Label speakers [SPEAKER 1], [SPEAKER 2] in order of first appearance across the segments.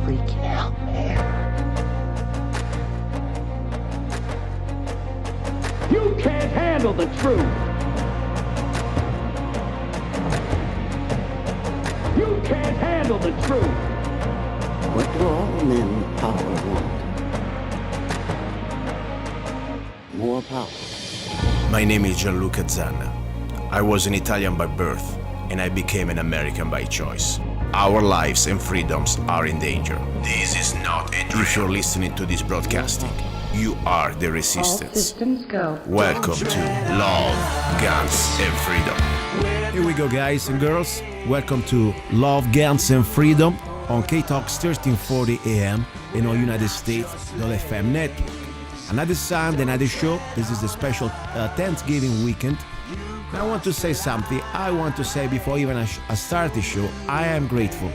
[SPEAKER 1] Freaking out, man. You can't handle the truth. You can't handle the truth.
[SPEAKER 2] What do all men with power want? More power.
[SPEAKER 3] My name is Gianluca Zanna. I was an Italian by birth, and I became an American by choice. Our lives and freedoms are in danger. This is not a drill. If you're listening to this broadcasting, you are the resistance.
[SPEAKER 4] All systems go.
[SPEAKER 3] Welcome to Love, Guns, and Freedom.
[SPEAKER 5] Here we go, guys and girls. Welcome to Love, Guns, and Freedom on K-Talks 1340 AM in all United States, FM network. Another Sunday, another show. This is the special Thanksgiving weekend. And I want to say something. I want to say before even I start the show, I am grateful.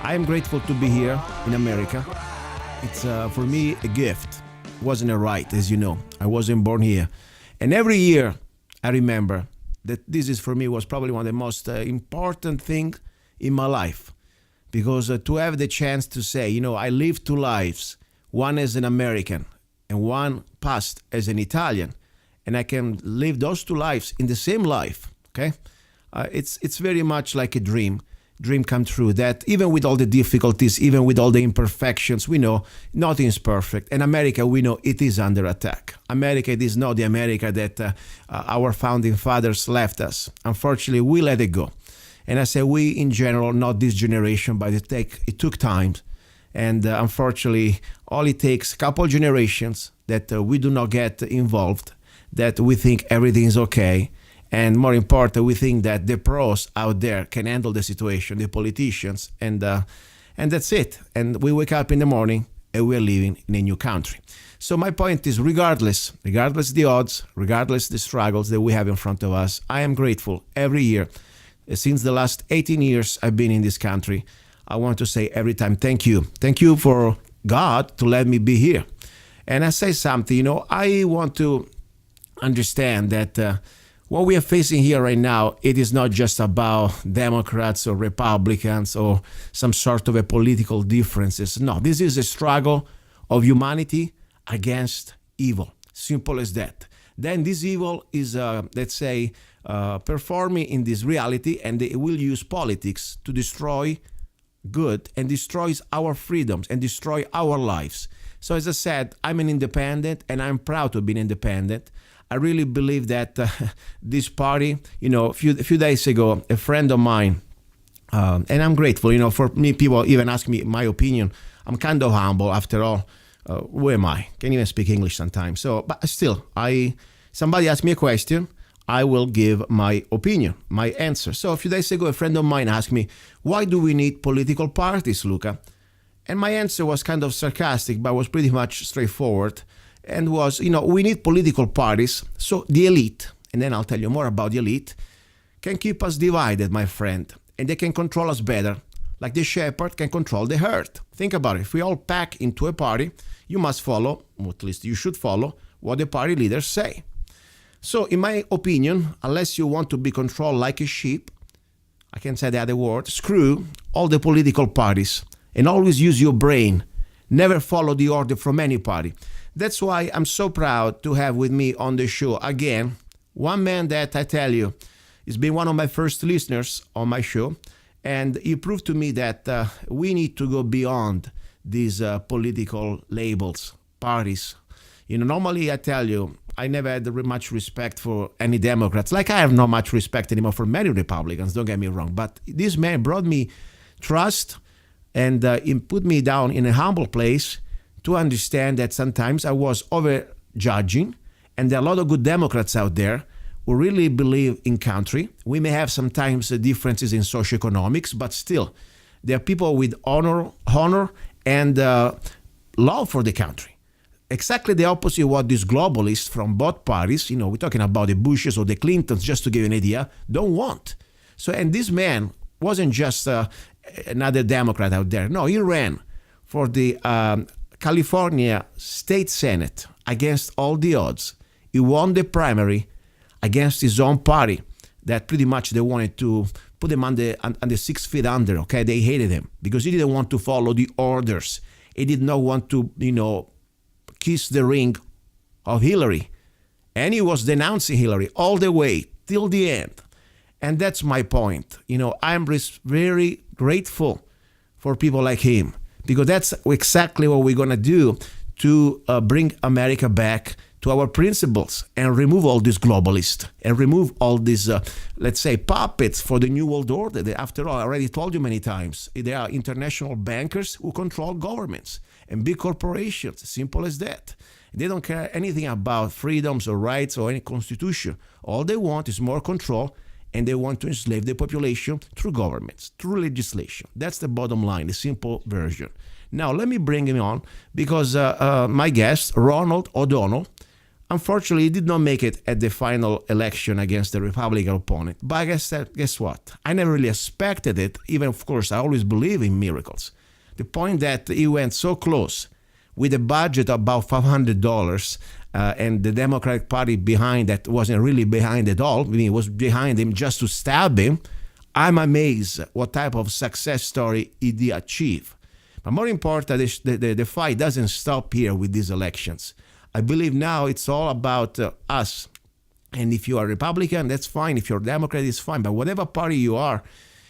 [SPEAKER 5] I am grateful to be here in America. It's for me a gift. It wasn't a right, as you know. I wasn't born here. And every year I remember that this is for me was probably one of the most important things in my life. Because to have the chance to say, you know, I lived two lives, one as an American and one passed as an Italian. And I can live those two lives in the same life, okay? It's very much like a dream come true, that even with all the difficulties, even with all the imperfections, we know nothing is perfect. And America, we know it is under attack. America, it is not the America that our founding fathers left us. Unfortunately, we let it go. And I say we in general, not this generation, but it took time. And unfortunately, all it takes a couple generations that we do not get involved, that we think everything is okay, and more important, we think that the pros out there can handle the situation, the politicians, and that's it. And we wake up in the morning and we're living in a new country. So my point is, regardless the odds, regardless the struggles that we have in front of us, I am grateful every year. Since the last 18 years I've been in this country, I want to say every time, thank you. Thank you for God to let me be here. And I say something, you know, I want to understand that what we are facing here right now, it is not just about Democrats or Republicans or some sort of a political differences. No, this is a struggle of humanity against evil. Simple as that. Then this evil is, let's say, performing in this reality, and they will use politics to destroy good and destroys our freedoms and destroy our lives. So as I said, I'm an independent and I'm proud to be an independent. I really believe that this party, you know, a few days ago, a friend of mine, and I'm grateful, you know, for me, people even ask me my opinion. I'm kind of humble after all. Who am I? Can't even speak English sometimes. So, but still, somebody asked me a question, I will give my opinion, my answer. So a few days ago, a friend of mine asked me, why do we need political parties, Luca? And my answer was kind of sarcastic, but was pretty much straightforward. And was, you know, we need political parties so the elite, and then I'll tell you more about the elite, can keep us divided, my friend, and they can control us better, like the shepherd can control the herd. Think about it. If we all pack into a party, you must follow, or at least you should follow, what the party leaders say. So in my opinion, unless you want to be controlled like a sheep, I can say the other word, screw all the political parties and always use your brain. Never follow the order from any party. That's why I'm so proud to have with me on the show again, one man that I tell you has been one of my first listeners on my show. And he proved to me that we need to go beyond these political labels, parties. You know, normally I tell you, I never had much respect for any Democrats, like I have not much respect anymore for many Republicans, don't get me wrong. But this man brought me trust and he put me down in a humble place to understand that sometimes I was over-judging, and there are a lot of good Democrats out there who really believe in country. We may have sometimes differences in socioeconomics, but still, there are people with honor and love for the country. Exactly the opposite of what these globalists from both parties, you know, we're talking about the Bushes or the Clintons, just to give you an idea, don't want. So, and this man wasn't just another Democrat out there. No, he ran for the California State Senate against all the odds. He won the primary against his own party. that pretty much they wanted to put him on the 6 feet under. Okay, they hated him because he didn't want to follow the orders. He did not want to, kiss the ring of Hillary, and he was denouncing Hillary all the way till the end. And that's my point. I'm very grateful for people like him, because that's exactly what we're going to do to bring America back to our principles and remove all these globalists and remove all these, let's say, puppets for the New World Order. After all, I already told you many times, they are international bankers who control governments and big corporations, simple as that. They don't care anything about freedoms or rights or any constitution. All they want is more control, and they want to enslave the population through governments, through legislation. That's the bottom line, the simple version. Now, let me bring him on, because my guest, Ronald O'Donnell, unfortunately did not make it at the final election against the Republican opponent. But guess what? I never really expected it, even, of course, I always believe in miracles. The point that he went so close with a budget of about $500, and the Democratic Party behind that wasn't really behind at all. I mean, it was behind him just to stab him. I'm amazed what type of success story he did achieve. But more important, the fight doesn't stop here with these elections. I believe now it's all about us. And if you are Republican, that's fine. If you're Democrat, it's fine. But whatever party you are,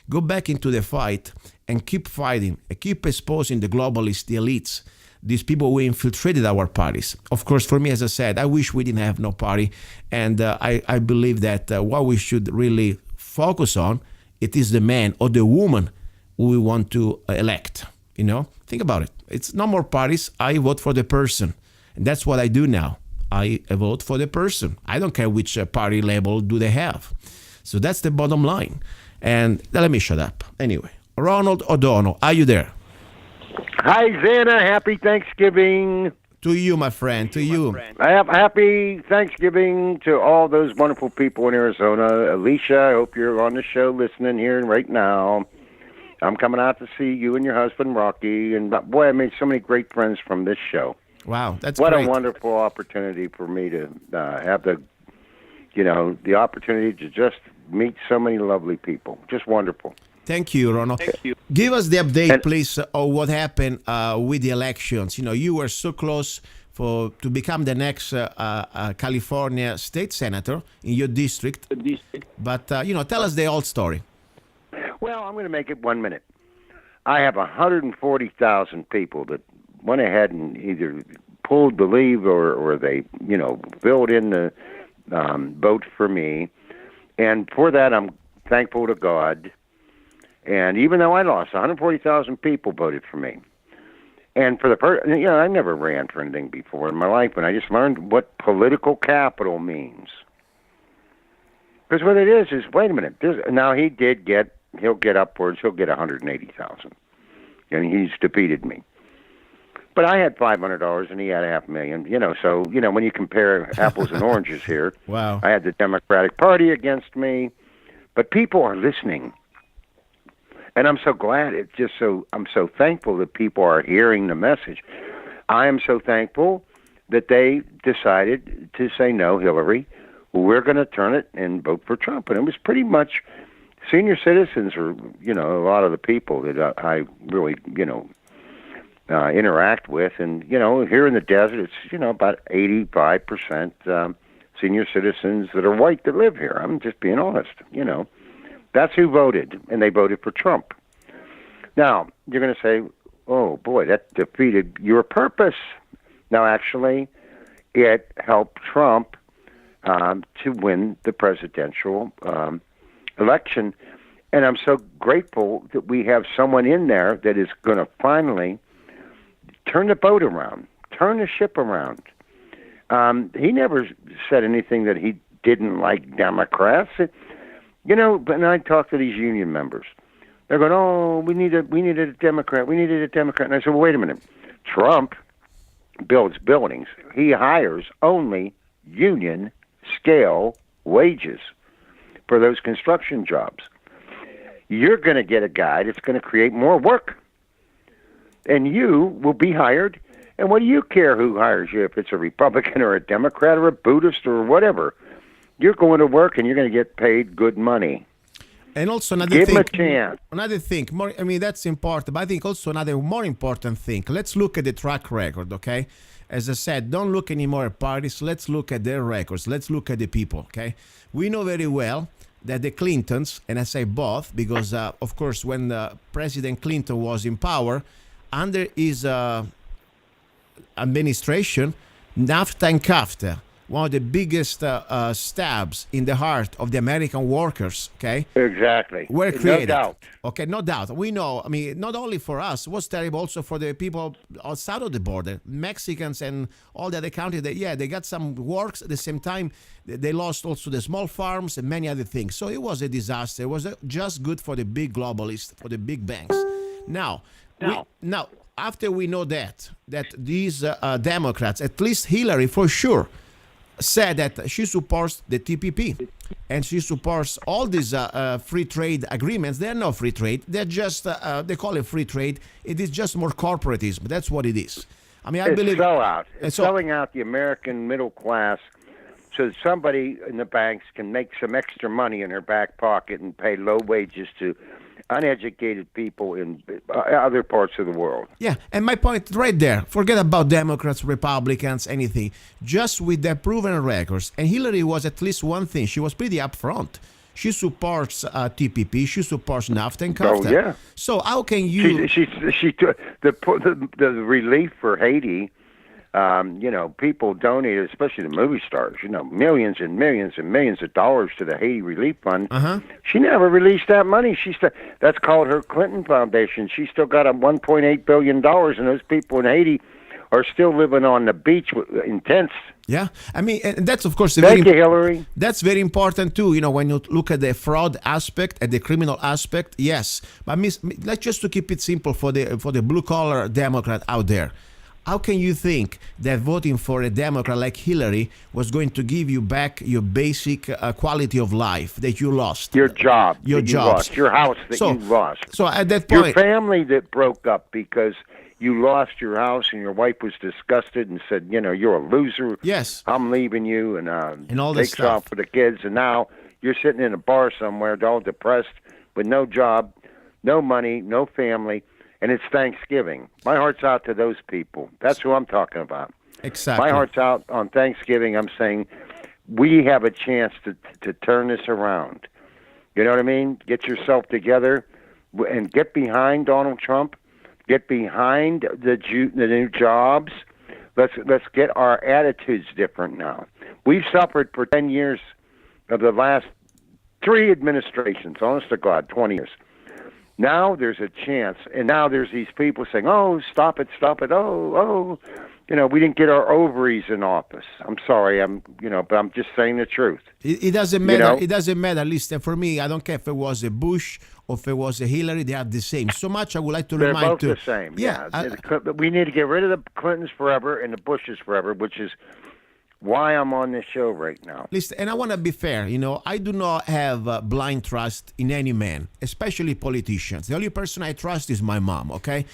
[SPEAKER 5] go back into the fight and keep fighting and keep exposing the globalists, the elites, these people who infiltrated our parties. Of course, for me, as I said, I wish we didn't have no party. And I believe that what we should really focus on, it is the man or the woman who we want to elect. Think about it. It's no more parties. I vote for the person. And that's what I do now. I vote for the person. I don't care which party label do they have. So that's the bottom line. And let me shut up. Anyway, Ronald O'Donnell, are you there?
[SPEAKER 4] Hi, Xana. Happy Thanksgiving.
[SPEAKER 5] To you, my friend. To you.
[SPEAKER 4] Happy Thanksgiving to all those wonderful people in Arizona. Alicia, I hope you're on the show listening here right now. I'm coming out to see you and your husband, Rocky. And boy, I made so many great friends from this show.
[SPEAKER 5] Wow, that's
[SPEAKER 4] what
[SPEAKER 5] great.
[SPEAKER 4] A wonderful opportunity for me to have the opportunity to just meet so many lovely people. Just wonderful.
[SPEAKER 5] Thank you, Ronald. Thank you. Give us the update, please, of what happened with the elections. You were so close to become the next California state senator in your district. But, tell us the old story.
[SPEAKER 4] Well, I'm going to make it 1 minute. I have 140,000 people that went ahead and either pulled the leave or they, filled in the vote for me. And for that, I'm thankful to God. And even though I lost, 140,000 people voted for me. And for the first, I never ran for anything before in my life, and I just learned what political capital means. Because what it is, wait a minute. Now he'll get upwards, he'll get 180,000. And he's defeated me. But I had $500 and he had $500,000, so, when you compare apples and oranges here,
[SPEAKER 5] wow.
[SPEAKER 4] I had the Democratic Party against me, but people are listening. And I'm so glad. I'm so thankful that people are hearing the message. I am so thankful that they decided to say no, Hillary. We're going to turn it and vote for Trump. And it was pretty much senior citizens or, a lot of the people that I really, interact with. And, here in the desert, it's, about 85% senior citizens that are white that live here. I'm just being honest, That's who voted, and they voted for Trump. Now, you're going to say, oh, boy, that defeated your purpose. Now, actually, it helped Trump to win the presidential election. And I'm so grateful that we have someone in there that is going to finally turn the boat around, turn the ship around. He never said anything that he didn't like Democrats. But I talk to these union members. They're going, oh, we needed a Democrat. We needed a Democrat. And I said, well, wait a minute. Trump builds buildings. He hires only union scale wages for those construction jobs. You're going to get a guy that's going to create more work. And you will be hired. And what do you care who hires you, if it's a Republican or a Democrat or a Buddhist or whatever? you're going to work and you're going to get paid good money.
[SPEAKER 5] And also
[SPEAKER 4] Give them a chance.
[SPEAKER 5] Another thing, more, I mean, that's important, but I think also another more important thing. Let's look at the track record, okay? As I said, don't look anymore at parties. Let's look at their records. Let's look at the people, okay? We know very well that the Clintons, and I say both because, of course, when President Clinton was in power, under his administration, NAFTA and CAFTA, one of the biggest stabs in the heart of the American workers, okay?
[SPEAKER 4] Exactly.
[SPEAKER 5] Were created.
[SPEAKER 4] No doubt.
[SPEAKER 5] Okay, no doubt. We know, I mean, not only for us, it was terrible also for the people outside of the border, Mexicans and all the other countries. They got some works. At the same time, they lost also the small farms and many other things. So it was a disaster. It was just good for the big globalists, for the big banks. Now, after we know that these Democrats, at least Hillary for sure, said that she supports the TPP and she supports all these free trade agreements. They're not free trade. They're just, they call it free trade. It is just more corporatism. That's what it is. I mean, I believe...
[SPEAKER 4] sellout. It's selling out the American middle class so that somebody in the banks can make some extra money in their back pocket and pay low wages to uneducated people in other parts of the world.
[SPEAKER 5] Yeah, and my point right there, forget about Democrats, Republicans, anything. Just with their proven records, and Hillary was at least one thing, she was pretty upfront. She supports TPP, she supports NAFTA and CAFTA.
[SPEAKER 4] Oh, yeah.
[SPEAKER 5] So how can you...
[SPEAKER 4] She took the relief for Haiti. People donated, especially the movie stars, millions and millions and millions of dollars to the Haiti Relief Fund. She never released that money. That's called her Clinton Foundation. She still got $1.8 billion, and those people in Haiti are still living on the beach in tents.
[SPEAKER 5] Yeah, I mean, and that's of course
[SPEAKER 4] Thank you, Hillary.
[SPEAKER 5] That's very important too. When you look at the fraud aspect, at the criminal aspect, yes. But let's just to keep it simple for the blue collar Democrat out there. How can you think that voting for a Democrat like Hillary was going to give you back your basic quality of life that you lost?
[SPEAKER 4] Your job.
[SPEAKER 5] Your
[SPEAKER 4] that
[SPEAKER 5] jobs.
[SPEAKER 4] You lost. Your house that you lost.
[SPEAKER 5] So at that point...
[SPEAKER 4] Your family that broke up because you lost your house and your wife was disgusted and said, you're a loser.
[SPEAKER 5] Yes.
[SPEAKER 4] I'm leaving you and
[SPEAKER 5] all this
[SPEAKER 4] takes
[SPEAKER 5] stuff.
[SPEAKER 4] off for the kids. And now you're sitting in a bar somewhere all depressed with no job, no money, no family. And it's Thanksgiving. My heart's out to those people. That's who I'm talking about.
[SPEAKER 5] Exactly.
[SPEAKER 4] My heart's out on Thanksgiving. I'm saying we have a chance to turn this around. You know what I mean? Get yourself together and get behind Donald Trump. Get behind the new jobs. Let's get our attitudes different now. We've suffered for 10 years of the last 3 administrations, honest to God, 20 years. Now there's a chance, and now there's these people saying, "Oh, stop it! Oh, we didn't get our ovaries in office." I'm sorry, but I'm just saying the truth.
[SPEAKER 5] It doesn't matter. It doesn't matter. At least for me, I don't care if it was a Bush or if it was a Hillary. They are the same. So much I would like to
[SPEAKER 4] They're
[SPEAKER 5] remind
[SPEAKER 4] both the same.
[SPEAKER 5] Yeah,
[SPEAKER 4] we need to get rid of the Clintons forever and the Bushes forever, which is why I'm on this show right now.
[SPEAKER 5] Listen, and I want to be fair. I do not have blind trust in any man, especially politicians. The only person I trust is my mom, okay?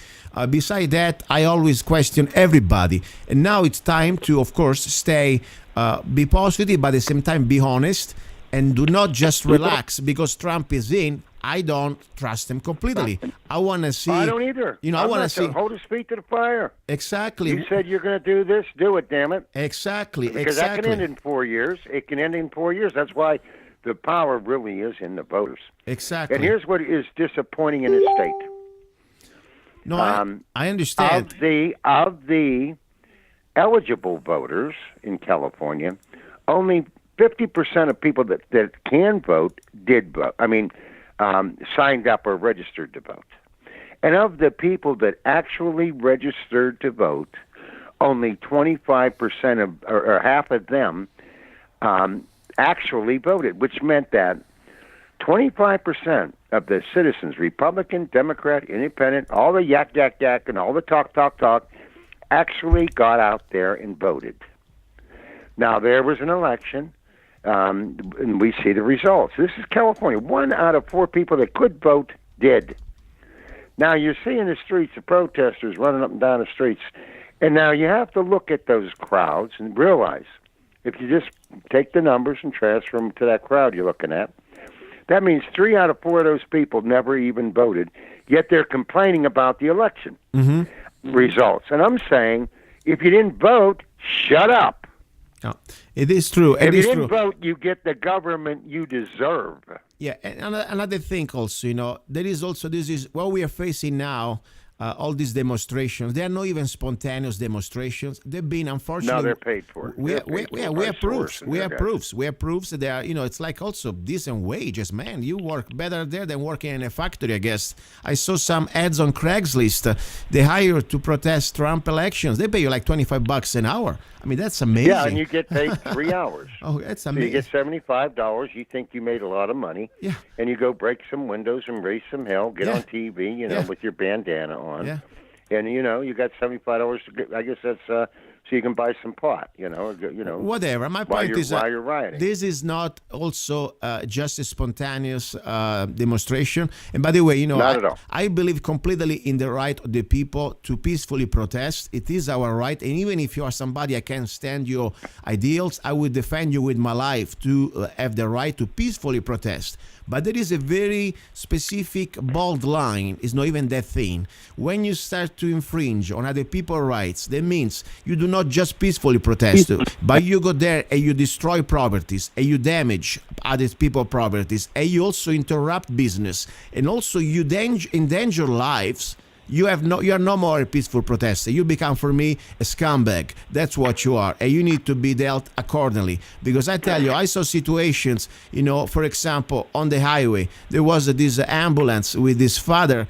[SPEAKER 5] Beside that, I always question everybody. And now it's time to, of course, be positive, but at the same time be honest, and do not just relax because Trump is in. I don't trust him completely. I want to see...
[SPEAKER 4] I don't either.
[SPEAKER 5] I want to see...
[SPEAKER 4] Hold his feet to the fire.
[SPEAKER 5] Exactly.
[SPEAKER 4] You said you're going to do this. Do it, damn it.
[SPEAKER 5] Exactly.
[SPEAKER 4] Because that can end in 4 years. It can end in 4 years. That's why the power really is in the voters.
[SPEAKER 5] Exactly.
[SPEAKER 4] And here's what is disappointing in the state.
[SPEAKER 5] No, I understand.
[SPEAKER 4] Of the eligible voters in California, only 50% of people that can vote did vote. Signed up or registered to vote. And of the people that actually registered to vote, only 25% or half of them actually voted, which meant that 25% of the citizens, Republican, Democrat, Independent, all the yak, and all the talk, actually got out there and voted. Now, there was an election. And we see the results. This is California. 1 out of 4 people that could vote did. Now you're seeing the streets of protesters running up and down the streets. And now you have to look at those crowds and realize if you just take the numbers and transfer them to that crowd you're looking at, that means 3 out of 4 of those people never even voted, yet they're complaining about the election results. And I'm saying, if you didn't vote, shut up.
[SPEAKER 5] No, it is true.
[SPEAKER 4] If you didn't vote, you get the government you deserve.
[SPEAKER 5] Yeah, and another thing also, there is also, this is what we are facing now. All these demonstrations, they are not even spontaneous demonstrations. They've been, unfortunately.
[SPEAKER 4] No, they're paid for.
[SPEAKER 5] We have proofs. We have proofs. We have proofs that they are, it's like also decent wages. Man, you work better there than working in a factory, I guess. I saw some ads on Craigslist. They hire to protest Trump elections. They pay you like $25 an hour. I mean, that's amazing.
[SPEAKER 4] Yeah, and you get paid 3 hours.
[SPEAKER 5] Oh, that's
[SPEAKER 4] so
[SPEAKER 5] amazing.
[SPEAKER 4] you get $75. You think you made a lot of money.
[SPEAKER 5] Yeah.
[SPEAKER 4] And you go break some windows and raise some hell, get on TV, with your bandana on.
[SPEAKER 5] Yeah.
[SPEAKER 4] And, you got $75 to get, I guess that's so you can buy some pot,
[SPEAKER 5] Whatever. My point is,
[SPEAKER 4] while you're rioting.
[SPEAKER 5] This is not also just a spontaneous demonstration. And by the way,
[SPEAKER 4] Not at all.
[SPEAKER 5] I believe completely in the right of the people to peacefully protest. It is our right. And even if you are somebody I can't stand your ideals, I would defend you with my life to have the right to peacefully protest. But there is a very specific bold line. It's not even that thin. When you start to infringe on other people's rights, that means you do not just peacefully protest, but you go there and you destroy properties, and you damage other people's properties, and you also interrupt business, and also you endanger lives. You are no more a peaceful protester. You become, for me, a scumbag. That's what you are. And you need to be dealt accordingly. Because I tell you, I saw situations, for example, on the highway, there was this ambulance with this father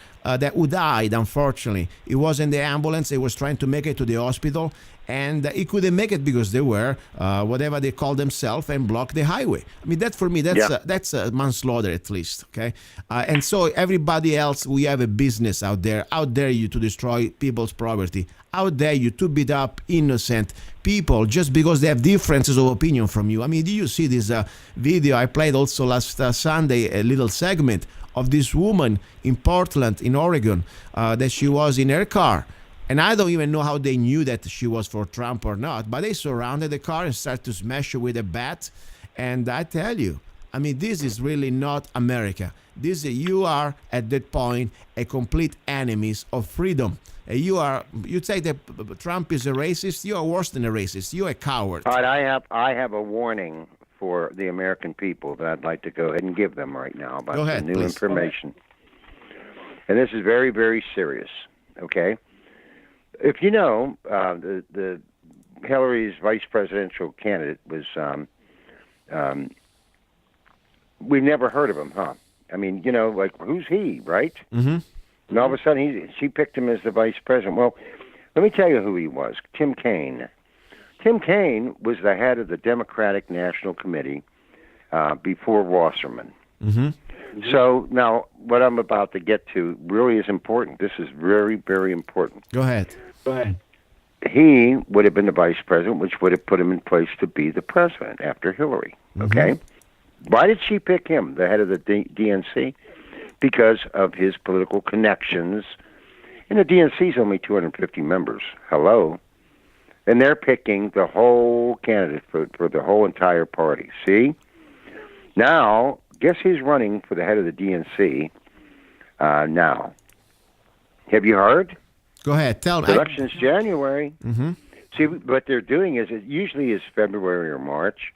[SPEAKER 5] who died, unfortunately. He was in the ambulance. He was trying to make it to the hospital. And he couldn't make it because they were, whatever they call themselves, and blocked the highway. I mean, that for me, that's a manslaughter at least, okay? And so everybody else, we have a business out there. Out there you to destroy people's property. Out there you to beat up innocent people just because they have differences of opinion from you. I mean, did you see this video? I played also last Sunday a little segment of this woman in Portland, in Oregon, that she was in her car. And I don't even know how they knew that she was for Trump or not, but they surrounded the car and started to smash her with a bat. And I tell you, I mean, this is really not America. You are at that point a complete enemies of freedom. You say that Trump is a racist. You are worse than a racist. You're a coward.
[SPEAKER 4] All right, I have a warning for the American people that I'd like to go ahead and give them right now about the new information. And this is very, very serious, okay? If you know, the Hillary's vice presidential candidate was, we've never heard of him, huh? I mean, like, who's he, right? Mm-hmm. And all of a sudden, she picked him as the vice president. Well, let me tell you who he was, Tim Kaine. Tim Kaine was the head of the Democratic National Committee before Wasserman. Mm-hmm. So now what I'm about to get to really is important. This is very, very important.
[SPEAKER 5] Go ahead.
[SPEAKER 4] He would have been the vice president, which would have put him in place to be the president after Hillary. Okay? Mm-hmm. Why did she pick him, the head of the DNC? Because of his political connections. And the DNC is only 250 members. Hello? And they're picking the whole candidate for the whole entire party. See? Now, guess who's running for the head of the DNC now? Have you heard?
[SPEAKER 5] Go ahead. Tell me.
[SPEAKER 4] The election's January.
[SPEAKER 5] Mm-hmm.
[SPEAKER 4] See, what they're doing is it usually is February or March,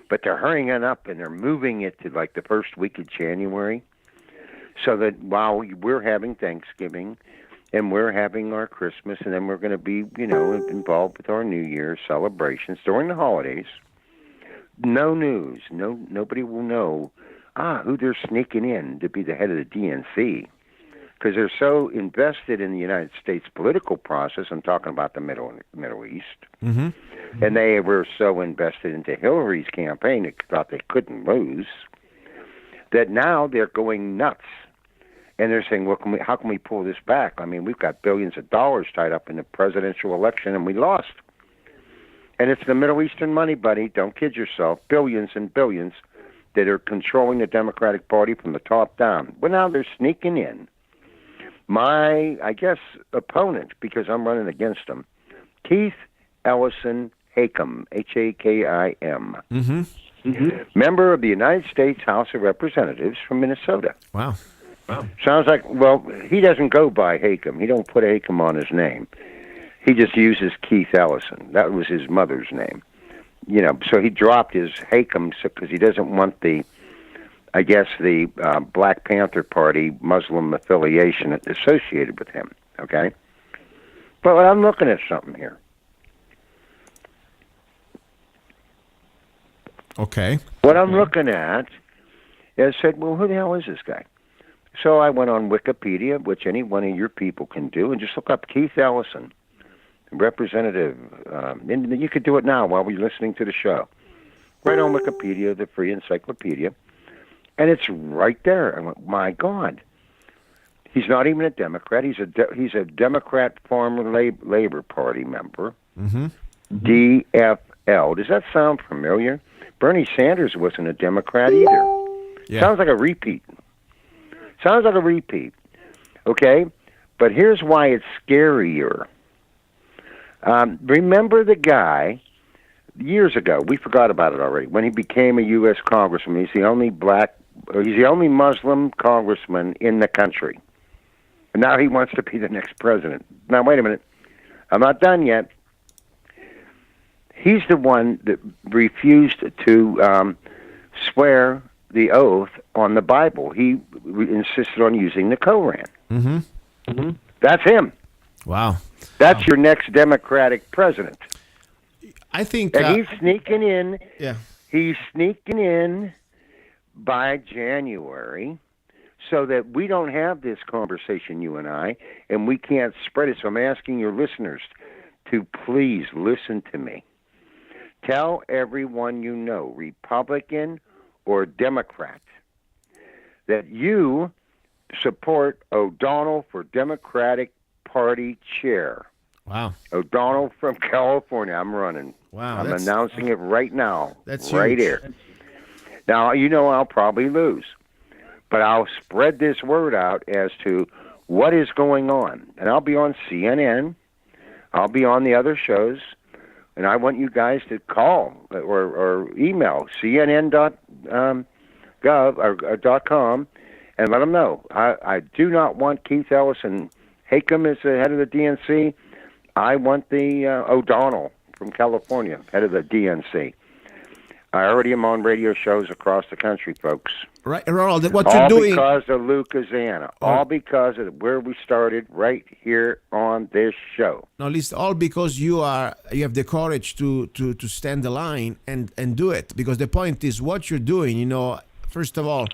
[SPEAKER 4] but they're hurrying it up and they're moving it to like the first week of January, so that while we're having Thanksgiving and we're having our Christmas, and then we're going to be, involved with our New Year's celebrations during the holidays, no news, nobody will know who they're sneaking in to be the head of the DNC. Because they're so invested in the United States political process. I'm talking about the Middle East. Mm-hmm. And they were so invested into Hillary's campaign, they thought they couldn't lose, that now they're going nuts. And they're saying, well, how can we pull this back? I mean, we've got billions of dollars tied up in the presidential election, and we lost. And it's the Middle Eastern money, buddy. Don't kid yourself. Billions and billions that are controlling the Democratic Party from the top down. Well, now they're sneaking in. My, I guess, opponent, because I'm running against him, Keith Ellison Hakim, Hakim.
[SPEAKER 5] Mm-hmm.
[SPEAKER 4] Member of the United States House of Representatives from Minnesota.
[SPEAKER 5] Wow.
[SPEAKER 4] Sounds like, well, he doesn't go by Hakim. He don't put Hakim on his name. He just uses Keith Ellison. That was his mother's name. You know, so he dropped his Hakim because he doesn't want the Black Panther Party Muslim affiliation associated with him, okay? But I'm looking at something here.
[SPEAKER 5] Okay.
[SPEAKER 4] What I'm looking at is, I said, well, who the hell is this guy? So I went on Wikipedia, which any one of your people can do, and just look up Keith Ellison, representative. And you could do it now while we're listening to the show. Right on Wikipedia, the free encyclopedia. And it's right there. I went, my God. He's not even a Democrat. He's a Democrat former Labor Party member.
[SPEAKER 5] Mm-hmm.
[SPEAKER 4] DFL. Does that sound familiar? Bernie Sanders wasn't a Democrat either.
[SPEAKER 5] Yeah.
[SPEAKER 4] Sounds like a repeat. Okay? But here's why it's scarier. Remember the guy years ago, we forgot about it already, when he became a U.S. congressman. He's the only Muslim congressman in the country. And now he wants to be the next president. Now, wait a minute. I'm not done yet. He's the one that refused to swear the oath on the Bible. He insisted on using the Koran.
[SPEAKER 5] Mm-hmm.
[SPEAKER 4] Mm-hmm. That's him.
[SPEAKER 5] Wow.
[SPEAKER 4] That's your next Democratic president.
[SPEAKER 5] I think...
[SPEAKER 4] And he's sneaking in.
[SPEAKER 5] Yeah.
[SPEAKER 4] He's sneaking in by January so that we don't have this conversation, you and I, and we can't spread it. So I'm asking your listeners to please listen to me. Tell everyone you know, Republican or Democrat, that you support O'Donnell for Democratic Party chair.
[SPEAKER 5] Wow.
[SPEAKER 4] O'Donnell from California. I'm running.
[SPEAKER 5] Wow.
[SPEAKER 4] I'm announcing it right now.
[SPEAKER 5] That's
[SPEAKER 4] right
[SPEAKER 5] huge.
[SPEAKER 4] here. Now, you know I'll probably lose, but I'll spread this word out as to what is going on. And I'll be on CNN. I'll be on the other shows. And I want you guys to call or email cnn.gov or .com and let them know. I do not want Keith Ellison Hakim as the head of the DNC. I want the O'Donnell from California, head of the DNC. I already am on radio shows across the country, folks.
[SPEAKER 5] Right, Ronald, what you're doing...
[SPEAKER 4] All because of Louisiana. All because of where we started right here on this show.
[SPEAKER 5] No, at least all because you have the courage to stand the line and do it. Because the point is what you're doing, you know, first of all,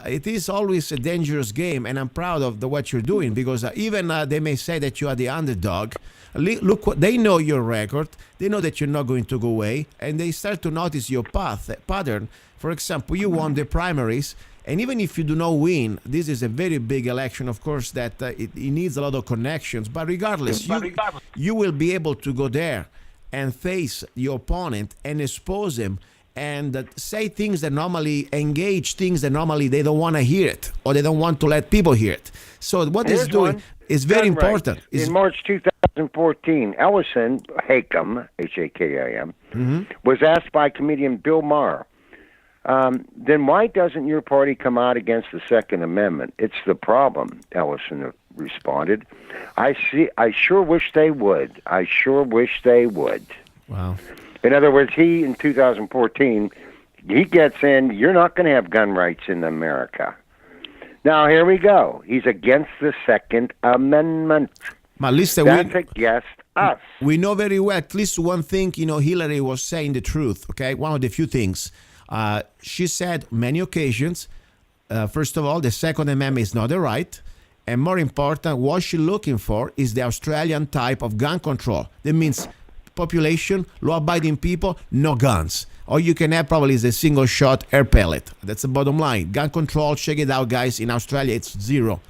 [SPEAKER 5] it is always a dangerous game, and I'm proud of what you're doing because even they may say that you are the underdog. Look, what they know your record. They know that you're not going to go away, and they start to notice your pattern. For example, you won the primaries, and even if you do not win, this is a very big election, of course, that it needs a lot of connections. But regardless, you will be able to go there and face your opponent and expose him and say things that normally engage things that normally they don't want to hear it or they don't want to let people hear it. So what he's doing is very important.
[SPEAKER 4] In March 2014, Ellison, Hakim, Hakim, was asked by comedian Bill Maher, then why doesn't your party come out against the Second Amendment? It's the problem, Ellison responded. I sure wish they would. I sure wish they would.
[SPEAKER 5] Wow.
[SPEAKER 4] In other words, he, in 2014, he gets in, you're not going to have gun rights in America. Now, here we go. He's against the Second Amendment.
[SPEAKER 5] But listen,
[SPEAKER 4] that's against us.
[SPEAKER 5] We know very well, at least one thing, you know, Hillary was saying the truth, okay? One of the few things. She said many occasions, first of all, the Second Amendment is not a right. And more important, what she's looking for is the Australian type of gun control. That means population, law-abiding people, no guns. All you can have probably is a single-shot air pellet. That's the bottom line. Gun control, check it out, guys. In Australia, it's zero.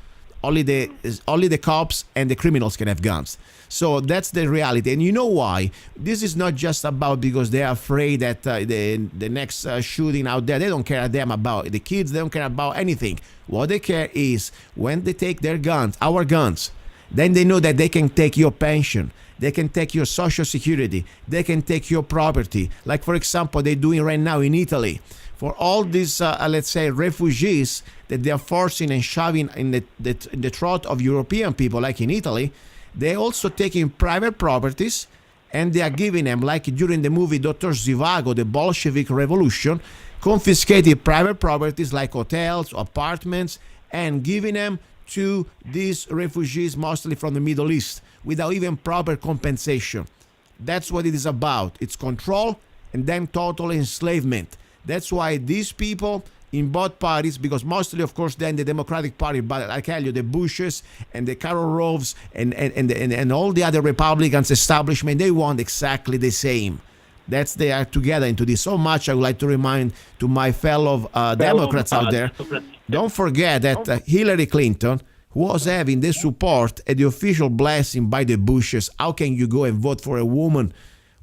[SPEAKER 5] Only the cops and the criminals can have guns. So that's the reality. And you know why? This is not just about because they are afraid that the next shooting out there, they don't care about the kids. They don't care about anything. What they care is when they take their guns, our guns, then they know that they can take your pension, they can take your social security, they can take your property. Like, for example, they're doing right now in Italy. For all these, let's say, refugees that they are forcing and shoving in the throat of European people, like in Italy, they're also taking private properties and they are giving them, like during the movie Dr. Zhivago, the Bolshevik Revolution, confiscated private properties like hotels, apartments, and giving them to these refugees, mostly from the Middle East, without even proper compensation. That's what it is about. It's control and then total enslavement. That's why these people in both parties, because mostly, of course, then the Democratic Party, but I tell you, the Bushes and the Karol Roves and all the other Republicans establishment, they want exactly the same. They are together into this. So much I would like to remind to my fellow Democrats out there, don't forget that Hillary Clinton was having the support and the official blessing by the Bushes. How can you go and vote for a woman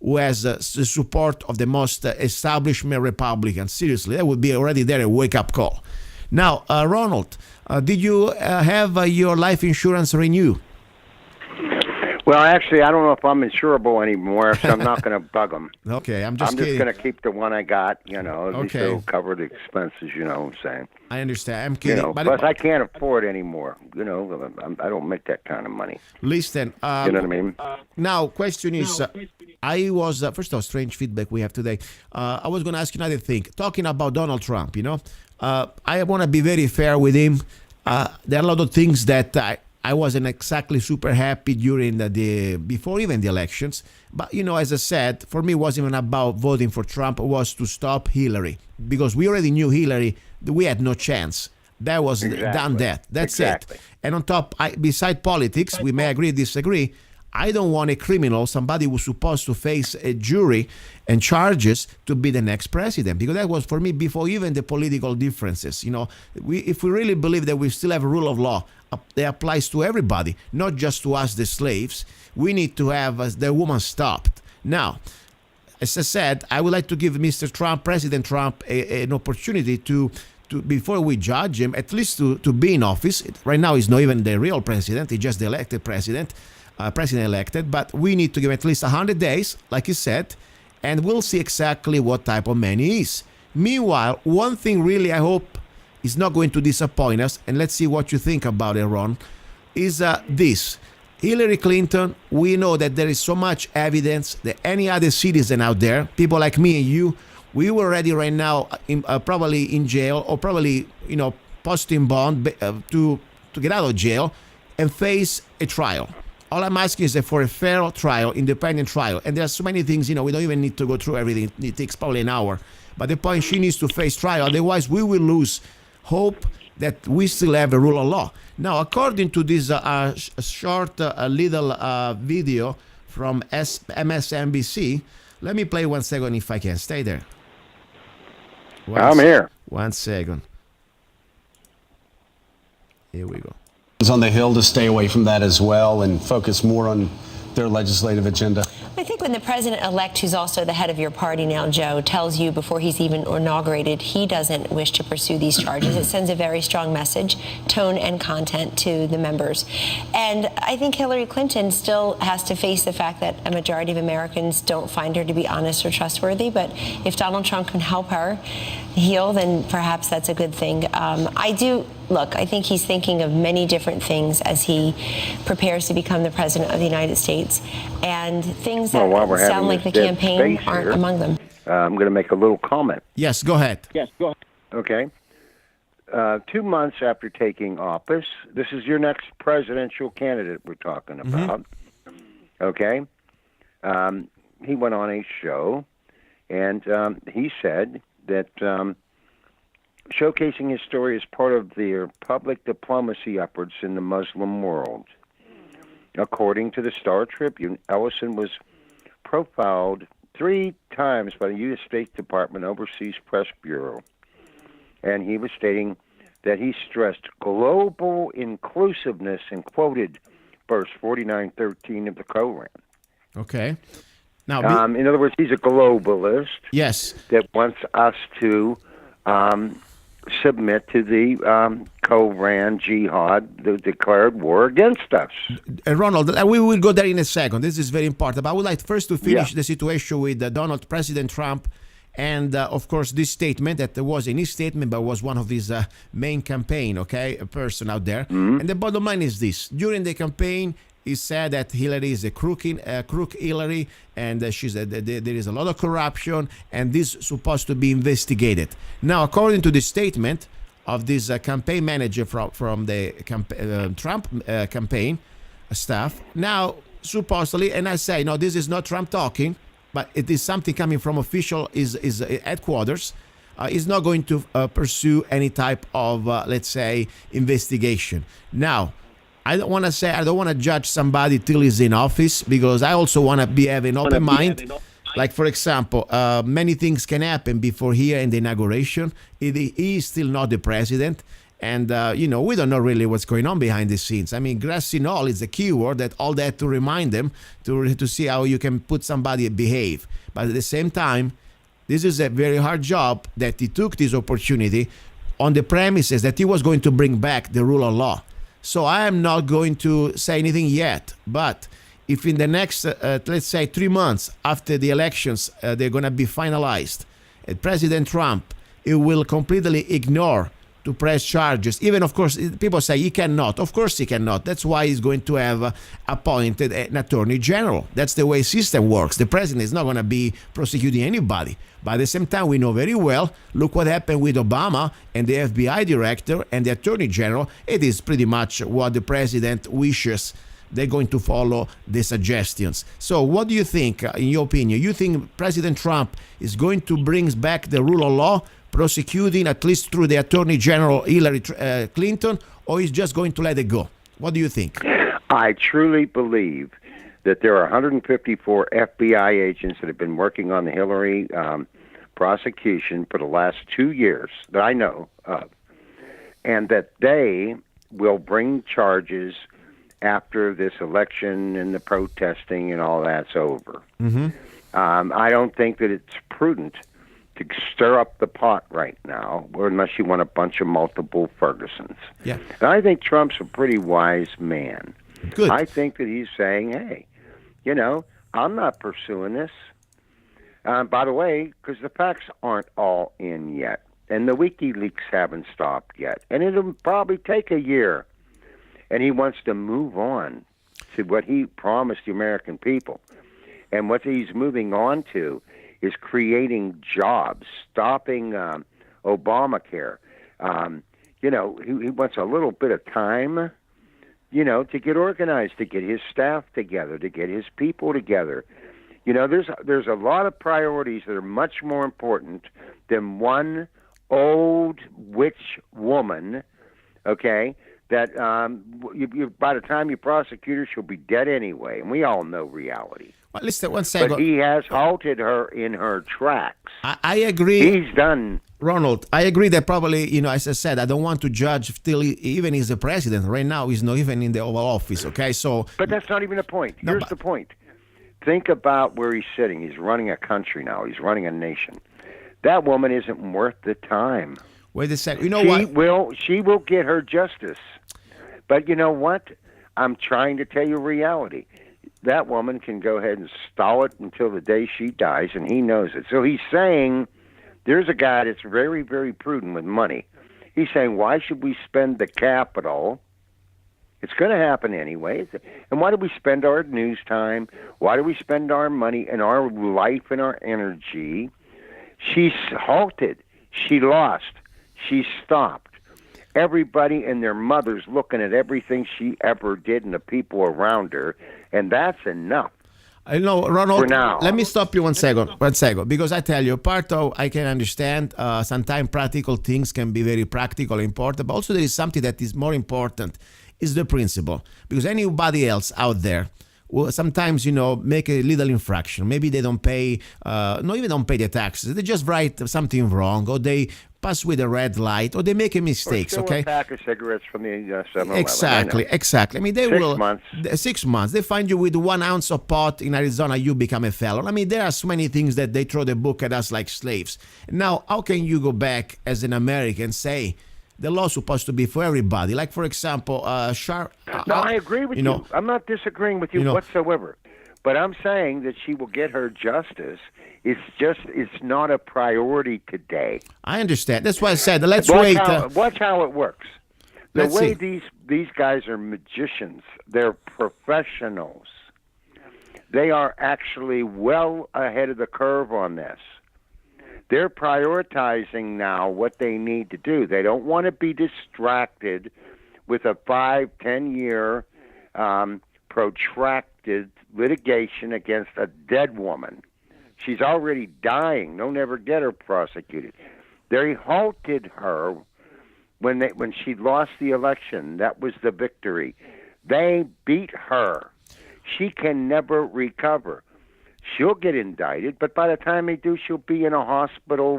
[SPEAKER 5] who has the support of the most establishment Republicans? Seriously, that would be already there a wake-up call. Now, Ronald, did you have your life insurance renew?
[SPEAKER 4] Well, actually, I don't know if I'm insurable anymore, so I'm not going to bug them.
[SPEAKER 5] Okay, I'm
[SPEAKER 4] just
[SPEAKER 5] kidding.
[SPEAKER 4] going to keep the one I got, at
[SPEAKER 5] Okay.
[SPEAKER 4] least it'll cover the expenses, you know what I'm saying?
[SPEAKER 5] I understand. I'm kidding.
[SPEAKER 4] Plus, I can't afford anymore. I don't make that kind of money.
[SPEAKER 5] Listen.
[SPEAKER 4] You know what I mean?
[SPEAKER 5] Now, question is, I was, first of all, strange feedback we have today. I was going to ask you another thing. Talking about Donald Trump, I want to be very fair with him. There are a lot of things that I wasn't exactly super happy during before even the elections. But, as I said, for me, it wasn't even about voting for Trump. It was to stop Hillary. Because we already knew Hillary, we had no chance. That was done that. That's it. And on top, beside politics, we may agree, disagree, I don't want a criminal, somebody who's supposed to face a jury and charges, to be the next president. Because that was, for me, before even the political differences. If we really believe that we still have a rule of law that applies to everybody, not just to us, the slaves, we need to have the woman stopped. Now, as I said, I would like to give Mr. Trump, President Trump, an opportunity to before we judge him, at least to be in office. Right now, he's not even the real president. He's just the elected president. President-elected, but we need to give at least 100 days, like you said, and we'll see exactly what type of man he is. Meanwhile, one thing really I hope is not going to disappoint us, and let's see what you think about it, Ron, is this. Hillary Clinton, we know that there is so much evidence that any other citizen out there, people like me and you, we were ready right now, probably in jail, or probably, posting bond to get out of jail and face a trial. All I'm asking is that for a fair trial, independent trial, and there are so many things, we don't even need to go through everything. It takes probably an hour. But the point, she needs to face trial. Otherwise, we will lose hope that we still have a rule of law. Now, according to this short little video from MSNBC, let me play 1 second if I can. Stay there.
[SPEAKER 4] I'm here.
[SPEAKER 5] 1 second. Here we go.
[SPEAKER 6] On the Hill to stay away from that as well and focus more on their legislative agenda?
[SPEAKER 7] I think when the president-elect, who's also the head of your party now, Joe, tells you before he's even inaugurated he doesn't wish to pursue these charges, it sends a very strong message, tone and content to the members. And I think Hillary Clinton still has to face the fact that a majority of Americans don't find her to be honest or trustworthy. But if Donald Trump can help her heal, then perhaps that's a good thing. I think he's thinking of many different things as he prepares to become the president of the United States. And things that sound like the campaign aren't among them.
[SPEAKER 4] I'm going to make a little comment.
[SPEAKER 5] Yes, go ahead.
[SPEAKER 4] Okay. 2 months after taking office, this is your next presidential candidate we're talking about. Okay. He went on a show, and he said that showcasing his story as part of their public diplomacy efforts in the Muslim world. According to the Star Tribune, Ellison was profiled 3 times by the U.S. State Department Overseas Press Bureau, and he was stating that he stressed global inclusiveness and quoted verse 49:13 of the Quran.
[SPEAKER 5] Okay. Now,
[SPEAKER 4] in other words, he's a globalist.
[SPEAKER 5] Yes.
[SPEAKER 4] That wants us to submit to the co-ran jihad, declared war against us.
[SPEAKER 5] Ronald, we will go there in a second. This is very important. But I would like first to finish the situation with President Trump. And, of course, this statement that was in his statement, but was one of his main campaign, okay, a person out there.
[SPEAKER 4] Mm-hmm.
[SPEAKER 5] And the bottom line is this. During the campaign, he said that Hillary is a crook Hillary, and there is a lot of corruption, and this is supposed to be investigated. Now, according to the statement of this campaign manager from the Trump campaign staff, now, supposedly, and I say, no, this is not Trump talking, but it is something coming from official is headquarters, is not going to pursue any type of, let's say, investigation. Now, I don't want to judge somebody till he's in office, because I also want to have an open mind. Like, for example, many things can happen before here in the inauguration. He is still not the president. And, we don't know really what's going on behind the scenes. I mean, grassy knoll is a keyword that all that to remind them to see how you can put somebody behave. But at the same time, this is a very hard job that he took this opportunity on the premises that he was going to bring back the rule of law. So I am not going to say anything yet. But if in the next, let's say, 3 months after the elections, they're going to be finalized, President Trump, he will completely ignore to press charges. Even, of course, people say he cannot. Of course he cannot. That's why he's going to have appointed an attorney general. That's the way system works. The president is not going to be prosecuting anybody. But at the same time, we know very well, look what happened with Obama and the FBI director and the attorney general. It is pretty much what the president wishes. They're going to follow the suggestions. So what do you think, in your opinion? You think President Trump is going to bring back the rule of law, prosecuting at least through the Attorney General Hillary Clinton, or is just going to let it go? What do you think?
[SPEAKER 4] I truly believe that there are 154 FBI agents that have been working on the Hillary prosecution for the last 2 years that I know of, and that they will bring charges after this election and the protesting and all that's over.
[SPEAKER 5] Mm-hmm.
[SPEAKER 4] I don't think that it's prudent to stir up the pot right now, or unless you want a bunch of multiple Fergusons.
[SPEAKER 5] Yeah.
[SPEAKER 4] And I think Trump's a pretty wise man.
[SPEAKER 5] Good.
[SPEAKER 4] I think that he's saying, hey, I'm not pursuing this. By the way, because the facts aren't all in yet, and the WikiLeaks haven't stopped yet, and it'll probably take a year. And he wants to move on to what he promised the American people. And what he's moving on to is creating jobs, stopping Obamacare. He wants a little bit of time, to get organized, to get his staff together, to get his people together. There's a lot of priorities that are much more important than one old witch woman, okay, that by the time you prosecute her, she'll be dead anyway. And we all know reality.
[SPEAKER 5] Well, listen, one second.
[SPEAKER 4] But he has halted her in her tracks.
[SPEAKER 5] I agree.
[SPEAKER 4] He's done.
[SPEAKER 5] Ronald, I agree that probably, as I said, I don't want to judge till even he's the president. Right now, he's not even in the Oval Office, okay? So,
[SPEAKER 4] but that's not even the point. Here's the point. Think about where he's sitting. He's running a country now. He's running a nation. That woman isn't worth the time.
[SPEAKER 5] Wait a second. You know what?
[SPEAKER 4] She will get her justice. But you know what? I'm trying to tell you reality. That woman can go ahead and stall it until the day she dies, and he knows it. So he's saying, there's a guy that's very, very prudent with money. He's saying, why should we spend the capital? It's going to happen anyway. And why do we spend our news time? Why do we spend our money and our life and our energy? She's halted. She lost. She stopped. Everybody and their mothers looking at everything she ever did and the people around her, and that's enough.
[SPEAKER 5] I know, Ronald,
[SPEAKER 4] for now.
[SPEAKER 5] Let me stop you one second, because I tell you, part of, I can understand, sometimes practical things can be very practical, important, but also there is something that is more important, is the principle. Because anybody else out there will sometimes, make a little infraction. Maybe they don't pay, not even don't pay the taxes. They just write something wrong, or they pass with a red light, or they make a mistake, okay?
[SPEAKER 4] A pack of cigarettes from the 7-Eleven.
[SPEAKER 5] Exactly. I mean, they
[SPEAKER 4] 6 months.
[SPEAKER 5] 6 months. They find you with 1 ounce of pot in Arizona, you become a felon. I mean, there are so many things that they throw the book at us like slaves. Now, how can you go back as an American and say, The law is supposed to be for everybody. Like, for example,
[SPEAKER 4] No, I agree with you. I'm not disagreeing with you whatsoever. But I'm saying that she will get her justice. It's not a priority today.
[SPEAKER 5] I understand. That's why I said, let's
[SPEAKER 4] watch
[SPEAKER 5] wait.
[SPEAKER 4] Watch how it works. The way these guys are magicians, they're professionals. They are actually well ahead of the curve on this. They're prioritizing now what they need to do. They don't want to be distracted with a 5-10 year protracted litigation against a dead woman. She's already dying. They'll never get her prosecuted. They halted her when she lost the election. That was the victory. They beat her. She can never recover. She'll get indicted, but by the time they do, she'll be in a hospital.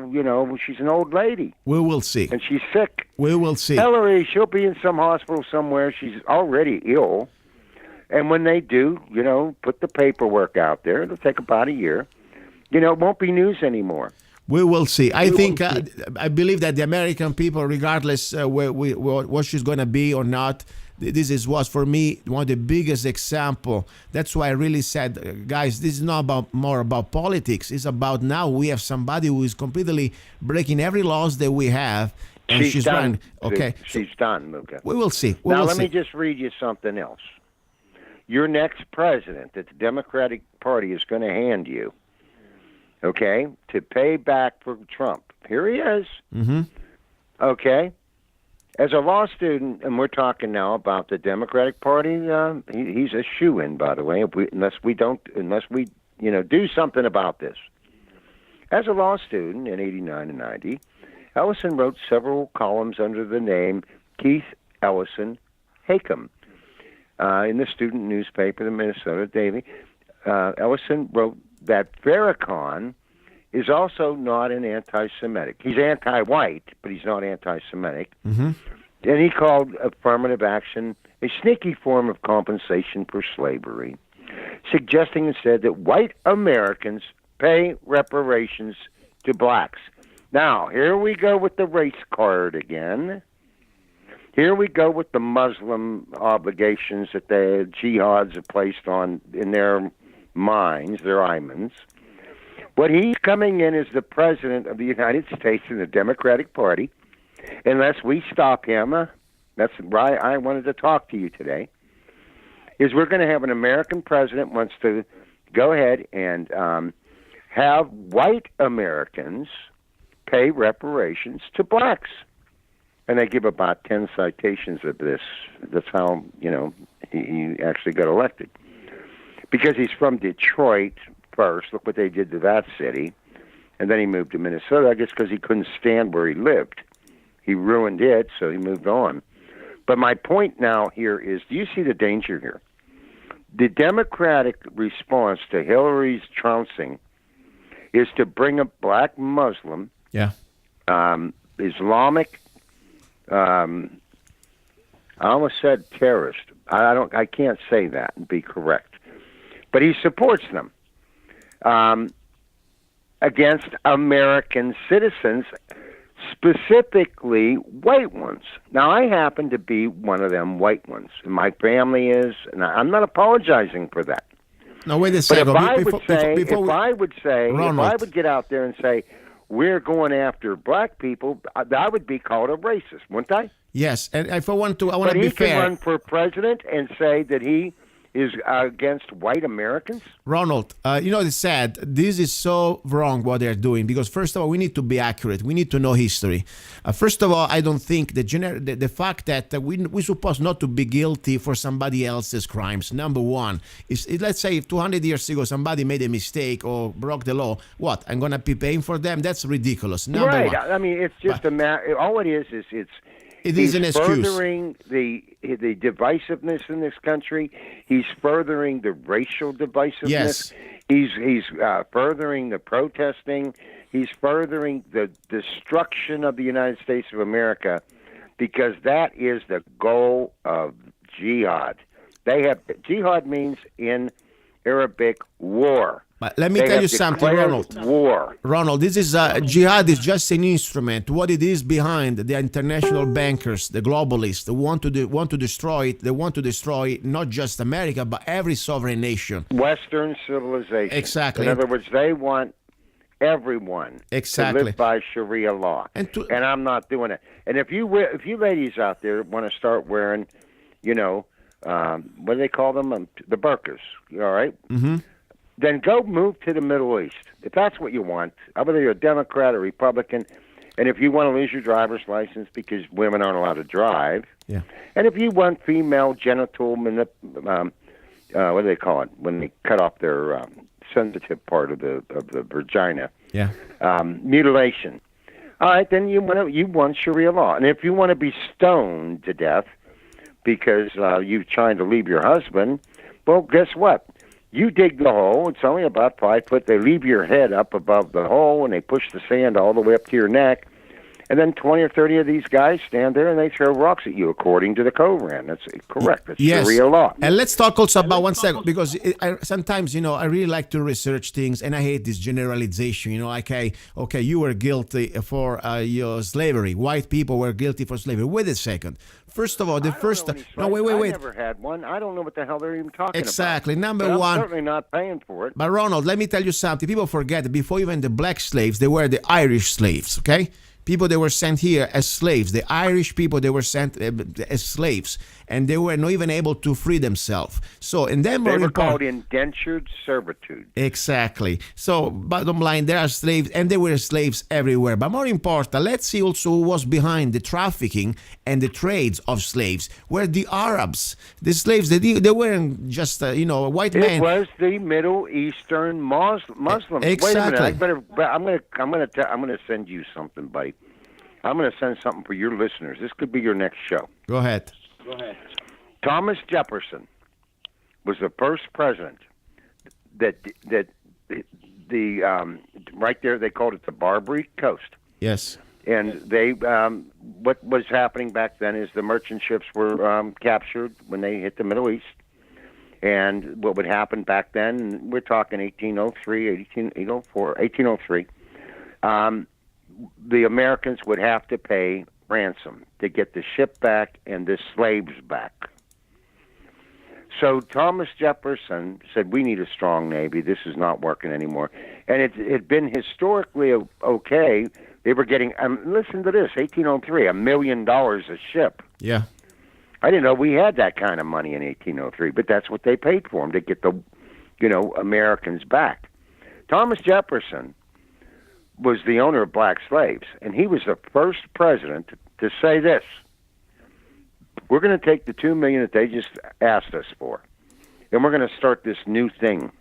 [SPEAKER 4] She's an old lady.
[SPEAKER 5] We will see.
[SPEAKER 4] And she's sick.
[SPEAKER 5] We will see.
[SPEAKER 4] Hillary, she'll be in some hospital somewhere. She's already ill. And when they do, put the paperwork out there, it'll take about a year. It won't be news anymore.
[SPEAKER 5] We will see. I believe that the American people, regardless what she's going to be or not, this was for me one of the biggest example. That's why I really said, guys, this is not more about politics. It's about now we have somebody who is completely breaking every laws that we have, and she's
[SPEAKER 4] done.
[SPEAKER 5] running. Okay,
[SPEAKER 4] she's done, Luca.
[SPEAKER 5] We will see.
[SPEAKER 4] Let me just read you something else. Your next president that the Democratic Party is going to hand you, okay, to pay back for Trump. Here he is. Mm-hmm. Okay. As a law student, and we're talking now about the Democratic Party, he's a shoo-in, by the way, unless we do something about this. As a law student in 89 and 90, Ellison wrote several columns under the name Keith Ellison Hakem in the student newspaper, the Minnesota Daily. Ellison wrote that Farrakhan is also not an anti-Semitic. He's anti-white, but he's not anti-Semitic. Mm-hmm. And he called affirmative action a sneaky form of compensation for slavery, suggesting instead that white Americans pay reparations to blacks. Now, here we go with the race card again. Here we go with the Muslim obligations that the jihads have placed on in their minds, their imams. But he's coming in as the president of the United States in the Democratic Party. Unless we stop him, that's why I wanted to talk to you today, is we're going to have an American president wants to go ahead and have white Americans pay reparations to blacks. And they give about 10 citations of this. That's how, he actually got elected. Because he's from Detroit first. Look what they did to that city. And then he moved to Minnesota, I guess because he couldn't stand where he lived. He ruined it, so he moved on. But my point now here is, do you see the danger here? The Democratic response to Hillary's trouncing is to bring a black Muslim, Islamic, I almost said terrorist. I can't say that and be correct. But he supports them against American citizens, specifically white ones. Now, I happen to be one of them white ones. My family is, and I'm not apologizing for that.
[SPEAKER 5] No, wait a second.
[SPEAKER 4] But if I would get out there and say, we're going after black people, I would be called a racist, wouldn't I?
[SPEAKER 5] Yes, and if I want to be fair.
[SPEAKER 4] But he can run for president and say that he is against white Americans?
[SPEAKER 5] Ronald, it's sad. This is so wrong what they're doing because, first of all, we need to be accurate. We need to know history. First of all, I don't think the fact that we're supposed not to be guilty for somebody else's crimes, number one, is let's say if 200 years ago somebody made a mistake or broke the law, what? I'm going to be paying for them? That's ridiculous. Number one.
[SPEAKER 4] I mean, it's just a matter. All it is
[SPEAKER 5] it is an excuse.
[SPEAKER 4] Furthering the divisiveness in this country. He's furthering the racial divisiveness. Yes. He's furthering the protesting. He's furthering the destruction of the United States of America, because that is the goal of jihad. Jihad means in Arabic war.
[SPEAKER 5] But let me
[SPEAKER 4] They
[SPEAKER 5] tell
[SPEAKER 4] have
[SPEAKER 5] you something,
[SPEAKER 4] declared
[SPEAKER 5] Ronald.
[SPEAKER 4] war.
[SPEAKER 5] Ronald, this is jihad is just an instrument. What it is behind the international bankers, the globalists, they want to destroy it. They want to destroy not just America, but every sovereign nation.
[SPEAKER 4] Western civilization.
[SPEAKER 5] Exactly.
[SPEAKER 4] In other words, they want everyone
[SPEAKER 5] Exactly.
[SPEAKER 4] to live by Sharia law,
[SPEAKER 5] And
[SPEAKER 4] I'm not doing it. And if you ladies out there want to start wearing, what do they call them? The burqas. All right?
[SPEAKER 5] Mm-hmm.
[SPEAKER 4] Then go move to the Middle East if that's what you want. Whether you're a Democrat or Republican, and if you want to lose your driver's license because women aren't allowed to drive,
[SPEAKER 5] Yeah.
[SPEAKER 4] and if you want female genital what do they call it when they cut off their sensitive part of the vagina?
[SPEAKER 5] Yeah.
[SPEAKER 4] Mutilation. All right, then you want Sharia law, and if you want to be stoned to death because you're trying to leave your husband, well, guess what? You dig the hole. It's only about 5 foot. They leave your head up above the hole, and they push the sand all the way up to your neck. And then 20 or 30 of these guys stand there, and they throw rocks at you, according to the Koran. That's correct. That's
[SPEAKER 5] Yes.
[SPEAKER 4] Sharia law.
[SPEAKER 5] And let's talk also about 1 second, because sometimes, I really like to research things, and I hate this generalization. Okay, you were guilty for your slavery. White people were guilty for slavery. Wait a second. First of all,
[SPEAKER 4] I never had one. I don't know what the hell they're even talking
[SPEAKER 5] Exactly.
[SPEAKER 4] about.
[SPEAKER 5] Number
[SPEAKER 4] But
[SPEAKER 5] one.
[SPEAKER 4] I'm certainly not paying for it.
[SPEAKER 5] But Ronald, let me tell you something. People forget that before even the black slaves, they were the Irish slaves, okay? People that were sent here as slaves. The Irish people, they were sent as slaves, and they were not even able to free themselves. So, and then
[SPEAKER 4] They were called indentured servitude.
[SPEAKER 5] Exactly. So, bottom line, there are slaves, and there were slaves everywhere. But more important, let's see also who was behind the trafficking and the trades of slaves. Were the Arabs, the slaves? They weren't just white men.
[SPEAKER 4] It was the Middle Eastern Muslims.
[SPEAKER 5] Exactly.
[SPEAKER 4] Wait a minute. I'm gonna send you something, buddy. I'm gonna send something for your listeners. This could be your next show.
[SPEAKER 5] Go ahead.
[SPEAKER 4] Thomas Jefferson was the first president that right there they called it the Barbary Coast.
[SPEAKER 5] Yes.
[SPEAKER 4] And they what was happening back then is the merchant ships were captured when they hit the Middle East. And what would happen back then, we're talking 1803, 1804, 1803, the Americans would have to pay ransom to get the ship back and the slaves back. So Thomas Jefferson said, we need a strong Navy. This is not working anymore. And it had been historically okay. They were getting, listen to this, 1803, $1 million a ship.
[SPEAKER 5] Yeah.
[SPEAKER 4] I didn't know we had that kind of money in 1803, but that's what they paid for them to get the, Americans back. Thomas Jefferson was the owner of black slaves, and he was the first president to say this: we're going to take the $2 million that they just asked us for, and we're going to start this new thing.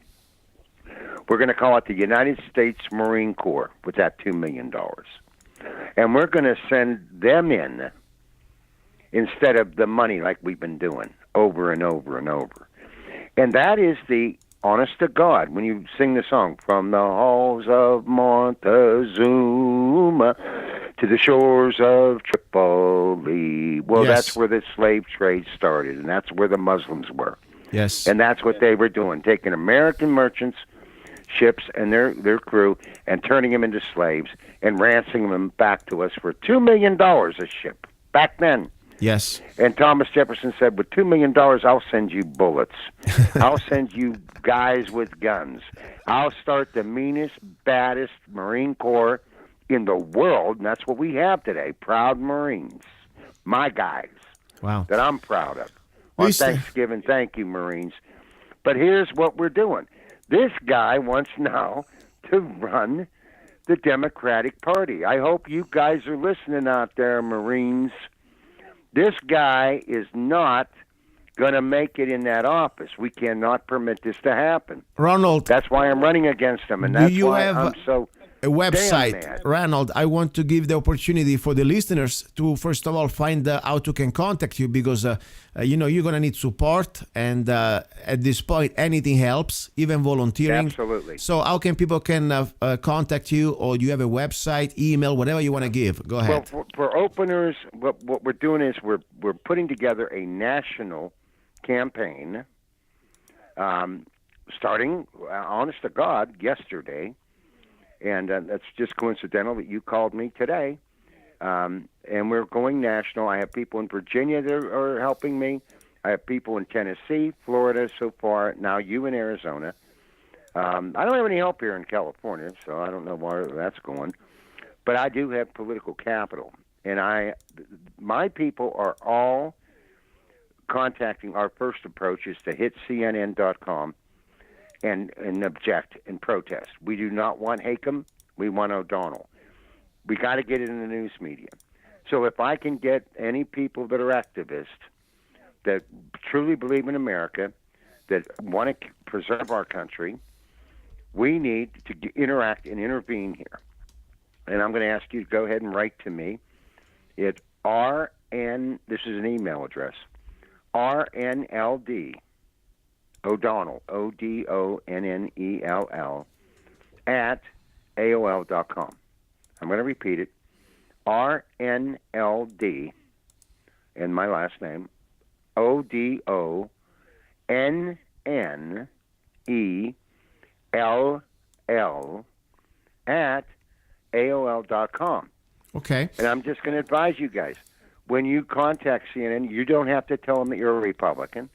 [SPEAKER 4] We're going to call it the United States Marine Corps with that $2 million, and we're going to send them in instead of the money like we've been doing over and over and over. And that is the honest to God, when you sing the song, from the halls of Montezuma to the shores of Tripoli. Well,
[SPEAKER 5] Yes.
[SPEAKER 4] That's where the slave trade started, and that's where the Muslims were.
[SPEAKER 5] Yes.
[SPEAKER 4] And that's what they were doing, taking American merchants, ships, and their crew, and turning them into slaves and ransoming them back to us for $2 million a ship back then.
[SPEAKER 5] Yes.
[SPEAKER 4] And Thomas Jefferson said, with $2 million, I'll send you bullets. I'll send you guys with guns. I'll start the meanest, baddest Marine Corps in the world, and that's what we have today, proud Marines. My guys.
[SPEAKER 5] Wow.
[SPEAKER 4] That I'm proud of. On Thanksgiving, thank you, Marines. But here's what we're doing. This guy wants now to run the Democratic Party. I hope you guys are listening out there, Marines. This guy is not going to make it in that office. We cannot permit this to happen.
[SPEAKER 5] Ronald,
[SPEAKER 4] That's why I'm running against him, and that's
[SPEAKER 5] you
[SPEAKER 4] why
[SPEAKER 5] have
[SPEAKER 4] I'm so
[SPEAKER 5] a website,
[SPEAKER 4] damn mad.
[SPEAKER 5] Ronald? I want to give the opportunity for the listeners to, first of all, find how to can contact you, because you're gonna need support, and at this point, anything helps, even volunteering.
[SPEAKER 4] Absolutely.
[SPEAKER 5] So, how can people contact you, or do you have a website, email, whatever you want to give? Go ahead.
[SPEAKER 4] Well, for openers, what we're doing is we're putting together a national campaign. starting, honest to God, yesterday, and that's just coincidental that you called me today. And we're going national. I have people in Virginia that are helping me. I have people in Tennessee, Florida so far, now you in Arizona. I don't have any help here in California, so I don't know where that's going. But I do have political capital. And my people are all contacting. Our first approach is to hit CNN.com and object and protest. We do not want Hakem. We want O'Donnell. We got to get it in the news media. So if I can get any people that are activists that truly believe in America, that want to preserve our country, we need to interact and intervene here. And I'm going to ask you to go ahead and write to me. It's RN, this is an email address, RNLD, O'Donnell, ODonnell, at AOL.com. I'm going to repeat it, RNLD, and my last name, ODonnell, at AOL.com.
[SPEAKER 5] Okay.
[SPEAKER 4] And I'm just going to advise you guys, when you contact CNN, you don't have to tell them that you're a Republican.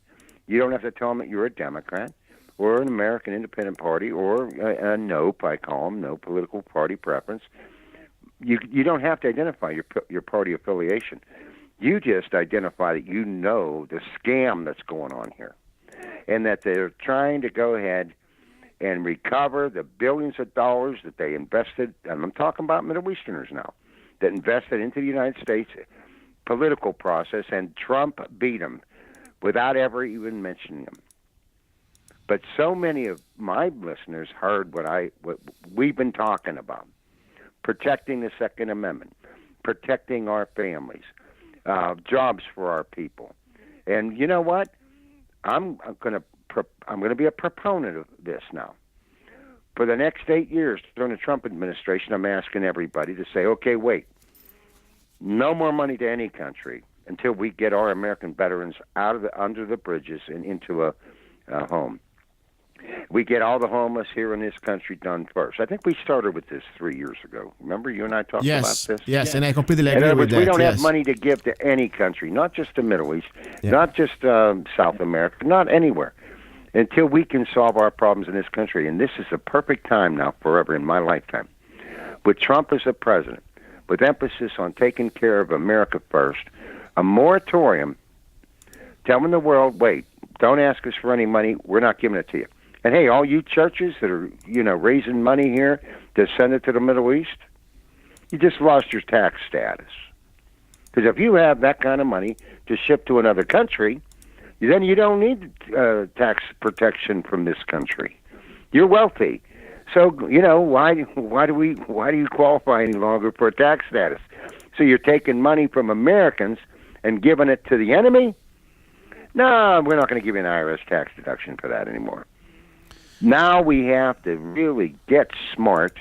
[SPEAKER 4] You don't have to tell them that you're a Democrat or an American Independent Party or a NOPE, I call them, no political party preference. You don't have to identify your party affiliation. You just identify that you know the scam that's going on here and that they're trying to go ahead and recover the billions of dollars that they invested, and I'm talking about Middle Easterners now, that invested into the United States political process, and Trump beat them without ever even mentioning them. But so many of my listeners heard what we've been talking about, protecting the Second Amendment, protecting our families, jobs for our people. And you know what? I'm going to be a proponent of this now. For the next 8 years during the Trump administration, I'm asking everybody to say, okay, wait, no more money to any country until we get our American veterans out of under the bridges and into a home. We get all the homeless here in this country done first. I think we started with this 3 years ago. Remember, you and I talked about this?
[SPEAKER 5] Yes, and I completely
[SPEAKER 4] In
[SPEAKER 5] agree
[SPEAKER 4] other
[SPEAKER 5] with
[SPEAKER 4] words,
[SPEAKER 5] that.
[SPEAKER 4] we don't
[SPEAKER 5] yes.
[SPEAKER 4] have money to give to any country, not just the Middle East, not just South America, not anywhere, until we can solve our problems in this country. And this is a perfect time now, forever in my lifetime, with Trump as the president, with emphasis on taking care of America first, a moratorium, telling the world, wait, don't ask us for any money, we're not giving it to you. And hey, all you churches that are, raising money here to send it to the Middle East, you just lost your tax status. Because if you have that kind of money to ship to another country, then you don't need tax protection from this country. You're wealthy. So, why do you qualify any longer for a tax status? So you're taking money from Americans and giving it to the enemy? No, we're not going to give you an IRS tax deduction for that anymore. Now we have to really get smart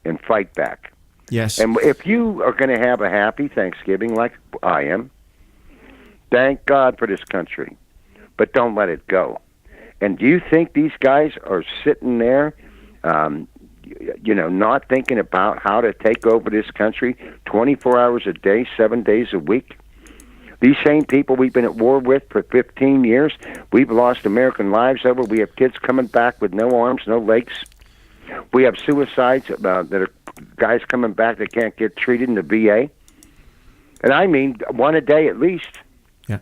[SPEAKER 4] and fight back.
[SPEAKER 5] Yes.
[SPEAKER 4] And if you are going to have a happy Thanksgiving like I am, thank God for this country, but don't let it go. And do you think these guys are sitting there, not thinking about how to take over this country 24 hours a day, 7 days a week? These same people we've been at war with for 15 years, we've lost American lives over. We have kids coming back with no arms, no legs. We have suicides that are guys coming back that can't get treated in the VA. And I mean, one a day at least.
[SPEAKER 5] Yeah.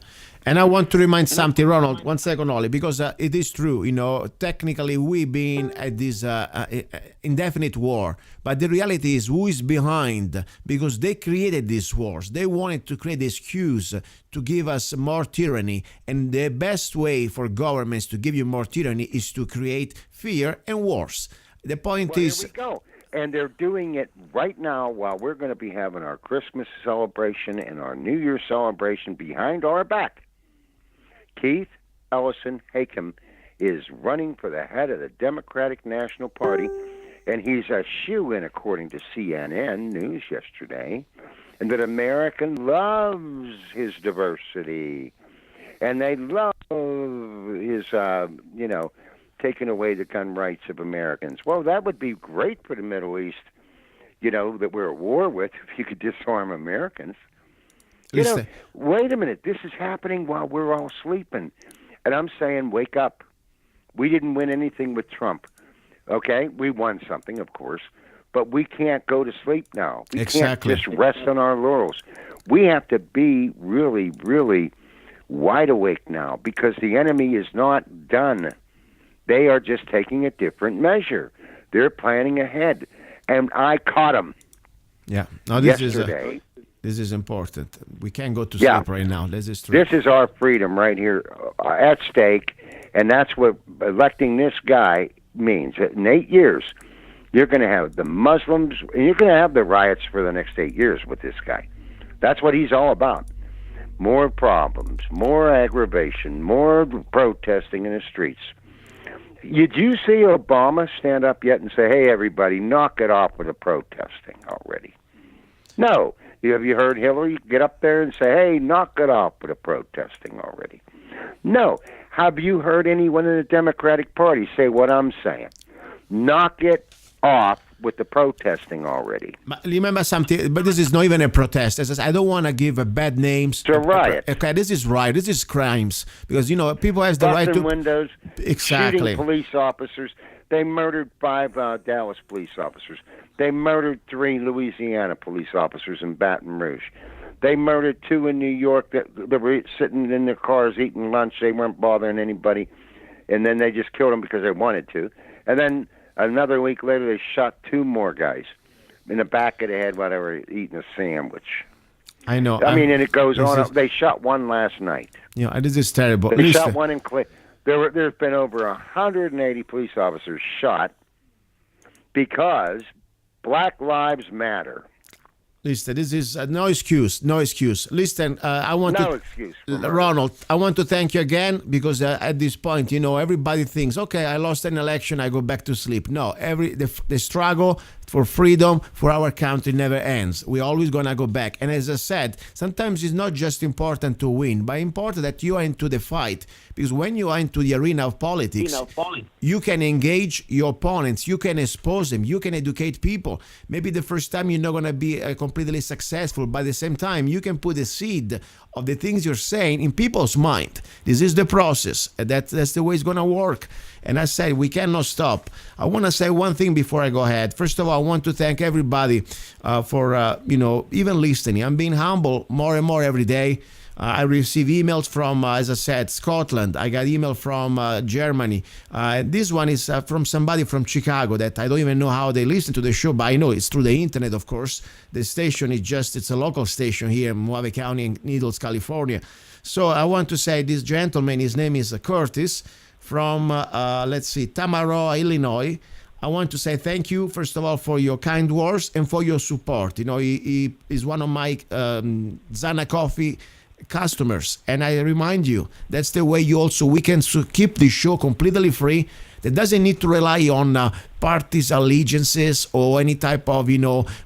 [SPEAKER 5] And I want to remind something, Ronald, 1 second only, because it is true, technically we've been at this indefinite war, but the reality is who is behind, because they created these wars. They wanted to create this excuse to give us more tyranny, and the best way for governments to give you more tyranny is to create fear and wars. The point is...
[SPEAKER 4] Here we go. And they're doing it right now while we're going to be having our Christmas celebration and our New Year's celebration behind our back. Keith Ellison Hakem is running for the head of the Democratic National Party, and he's a shoo-in according to CNN News yesterday, and that America loves his diversity, and they love his, taking away the gun rights of Americans. Well, that would be great for the Middle East, that we're at war with, if you could disarm Americans. Wait a minute. This is happening while we're all sleeping. And I'm saying, wake up. We didn't win anything with Trump. Okay? We won something, of course. But we can't go to sleep now. We can't just rest on our laurels. We have to be really, really wide awake now, because the enemy is not done. They are just taking a different measure. They're planning ahead. And I caught them yesterday.
[SPEAKER 5] This is important. We can't go to sleep right now. This is true.
[SPEAKER 4] This is our freedom right here at stake, and that's what electing this guy means. In 8 years, you're going to have the Muslims, and you're going to have the riots for the next 8 years with this guy. That's what he's all about. More problems, more aggravation, more protesting in the streets. Did you see Obama stand up yet and say, hey, everybody, knock it off with the protesting already? No. Have you heard Hillary get up there and say, hey, knock it off with the protesting already? No. Have you heard anyone in the Democratic Party say what I'm saying? Knock it off with the protesting already.
[SPEAKER 5] Remember something, but this is not even a protest. As I said, I don't want to give bad names.
[SPEAKER 4] It's a riot.
[SPEAKER 5] Okay, this is riot. This is crimes. Because, people have the right to...
[SPEAKER 4] Busting windows,
[SPEAKER 5] exactly.
[SPEAKER 4] Shooting police officers. They murdered 5 Dallas police officers. They murdered 3 Louisiana police officers in Baton Rouge. They murdered 2 in New York that were sitting in their cars eating lunch. They weren't bothering anybody. And then they just killed them because they wanted to. And then another week later, they shot 2 more guys in the back of the head while they were eating a sandwich.
[SPEAKER 5] I know.
[SPEAKER 4] And it goes on. They shot one last night.
[SPEAKER 5] This is terrible.
[SPEAKER 4] They shot one in Clay. There's been over 180 police officers shot because Black Lives Matter.
[SPEAKER 5] Listen, this is no excuse. Listen, I want
[SPEAKER 4] no excuse.
[SPEAKER 5] Ronald, I want to thank you again, because at this point, everybody thinks, okay, I lost an election, I go back to sleep. No, the struggle for freedom for our country never ends. We're always going to go back. And as I said, sometimes it's not just important to win, but important that you are into the fight. Because when you are into the arena of politics, you can engage your opponents, you can expose them, you can educate people. Maybe the first time you're not going to be completely successful, but at the same time, you can put a seed of the things you're saying in people's mind. This is the process. That's the way it's going to work. And I said, we cannot stop. I want to say one thing before I go ahead. First of all, I want to thank everybody for, even listening. I'm being humble more and more every day. I receive emails from, as I said, Scotland. I got email from Germany. This one is from somebody from Chicago that I don't even know how they listen to the show, but I know it's through the internet, of course. The station is it's a local station here in Mojave County in Needles, California. So I want to say this gentleman, his name is Curtis from, Tamaroa, Illinois. I want to say thank you, first of all, for your kind words and for your support. He is one of my Zana Coffee customers, and I remind you, that's the way we can keep the show completely free. That doesn't need to rely on parties' allegiances or any type of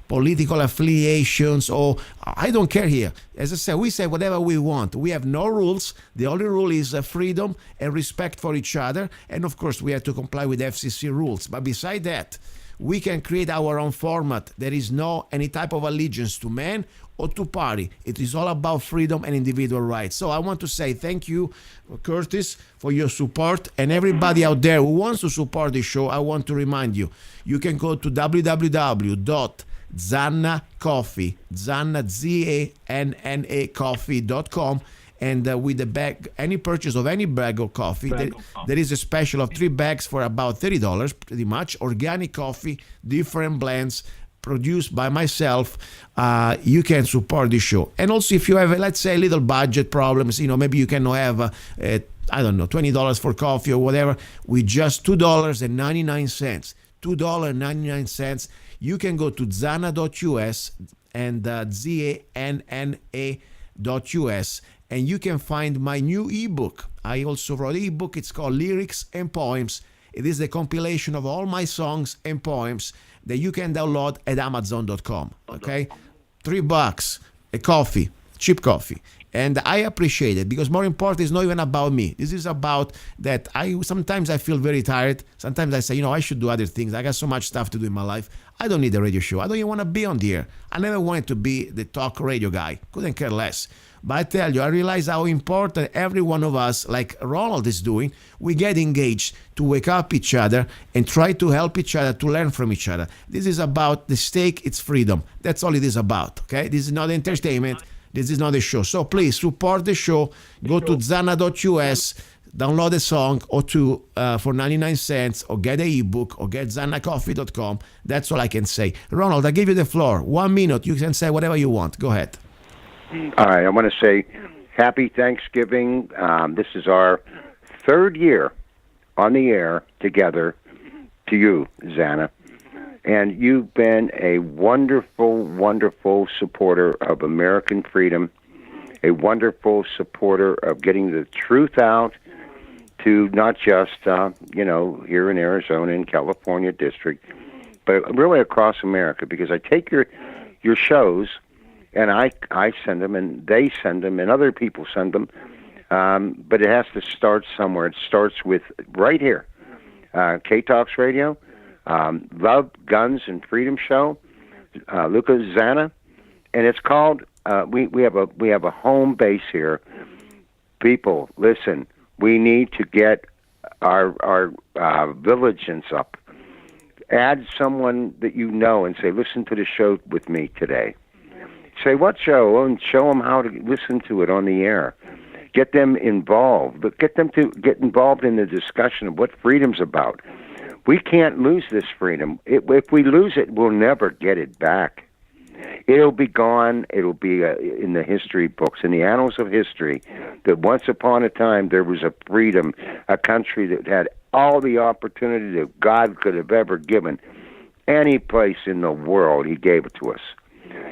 [SPEAKER 5] political affiliations, or I don't care here. As I said, we say whatever we want. We have no rules. The only rule is freedom and respect for each other, and of course we have to comply with FCC rules. But beside that, we can create our own format. There is no any type of allegiance to man or to party. It is all about freedom and individual rights. So I want to say thank you, Curtis, for your support. And everybody out there who wants to support the show, I want to remind you, you can go to www.zannacoffee, ZANNA, and with the bag, any purchase of any bag of coffee, there is a special of 3 bags for about $30, pretty much. Organic coffee, different blends, produced by myself. You can support the show. And also, if you have, let's say, little budget problems, maybe you can have, $20 for coffee or whatever, with just $2.99. $2.99. You can go to Zana.us and ZANNA.us, and you can find my new ebook. I also wrote an ebook. It's called Lyrics and Poems. It is the compilation of all my songs and poems that you can download at Amazon.com. Okay, $3, a coffee, cheap coffee. And I appreciate it because more important, it's not even about me. This is about that sometimes I feel very tired. Sometimes I say, I should do other things. I got so much stuff to do in my life. I don't need a radio show. I don't even want to be on the air. I never wanted to be the talk radio guy. Couldn't care less. But I tell you, I realize how important every one of us, like Ronald is doing, we get engaged to wake up each other and try to help each other, to learn from each other. This is about the stake, it's freedom. That's all it is about, okay? This is not entertainment. This is not a show. So please support the show. Go to zanna.us, download a song or two for 99 cents, or get an ebook, or get zannacoffee.com. That's all I can say. Ronald, I give you the floor. 1 minute. You can say whatever you want. Go ahead.
[SPEAKER 4] All right. I want to say happy Thanksgiving. This is our third year on the air together to you, Zanna. And you've been a wonderful, wonderful supporter of American freedom, a wonderful supporter of getting the truth out to not just, here in Arizona and California district, but really across America, because I take your shows and I send them and they send them and other people send them, but it has to start somewhere. It starts with right here, K-Talks Radio, Love, Guns, and Freedom Show, Luca Zanna, and it's called. We have a home base here. People, listen. We need to get our vigilance up. Add someone that you know and say, listen to the show with me today. Say what show, and show them how to listen to it on the air. Get them involved, but get them to get involved in the discussion of what freedom's about. We can't lose this freedom. If we lose it, we'll never get it back. It'll be gone. It'll be in the history books, in the annals of history, that once upon a time there was a freedom, a country that had all the opportunity that God could have ever given. Any place in the world, he gave it to us.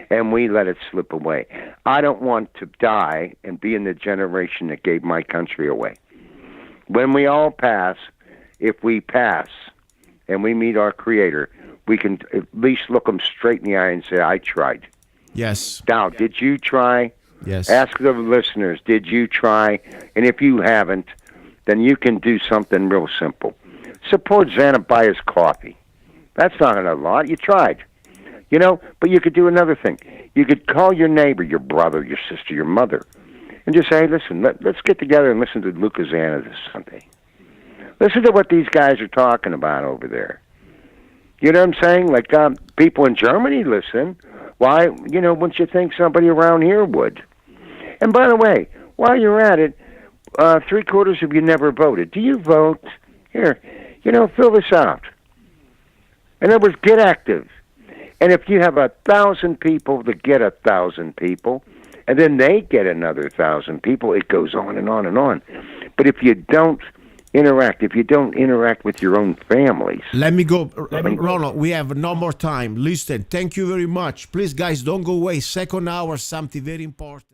[SPEAKER 4] And we let it slip away. I don't want to die and be in the generation that gave my country away. When we all pass, if we pass and we meet our Creator, we can at least look them straight in the eye and say, I tried.
[SPEAKER 5] Yes.
[SPEAKER 4] Now, did you try?
[SPEAKER 5] Yes.
[SPEAKER 4] Ask the listeners, did you try? And if you haven't, then you can do something real simple. Support Zanna, buy his coffee. That's not a lot. You tried. But you could do another thing. You could call your neighbor, your brother, your sister, your mother, and just say, hey, listen, let's get together and listen to Luca Zanna this Sunday. Listen to what these guys are talking about over there. You know what I'm saying? Like people in Germany listen. Why, wouldn't you think somebody around here would? And by the way, while you're at it, 3/4 of you never voted. Do you vote? Here, fill this out. In other words, get active. And if you have 1,000 people that get 1,000 people, and then they get another 1,000 people, it goes on and on and on. But if you don't interact with your own families.
[SPEAKER 5] Let me go. Ronald, we have no more time. Listen, thank you very much. Please, guys, don't go away. Second hour, something very important.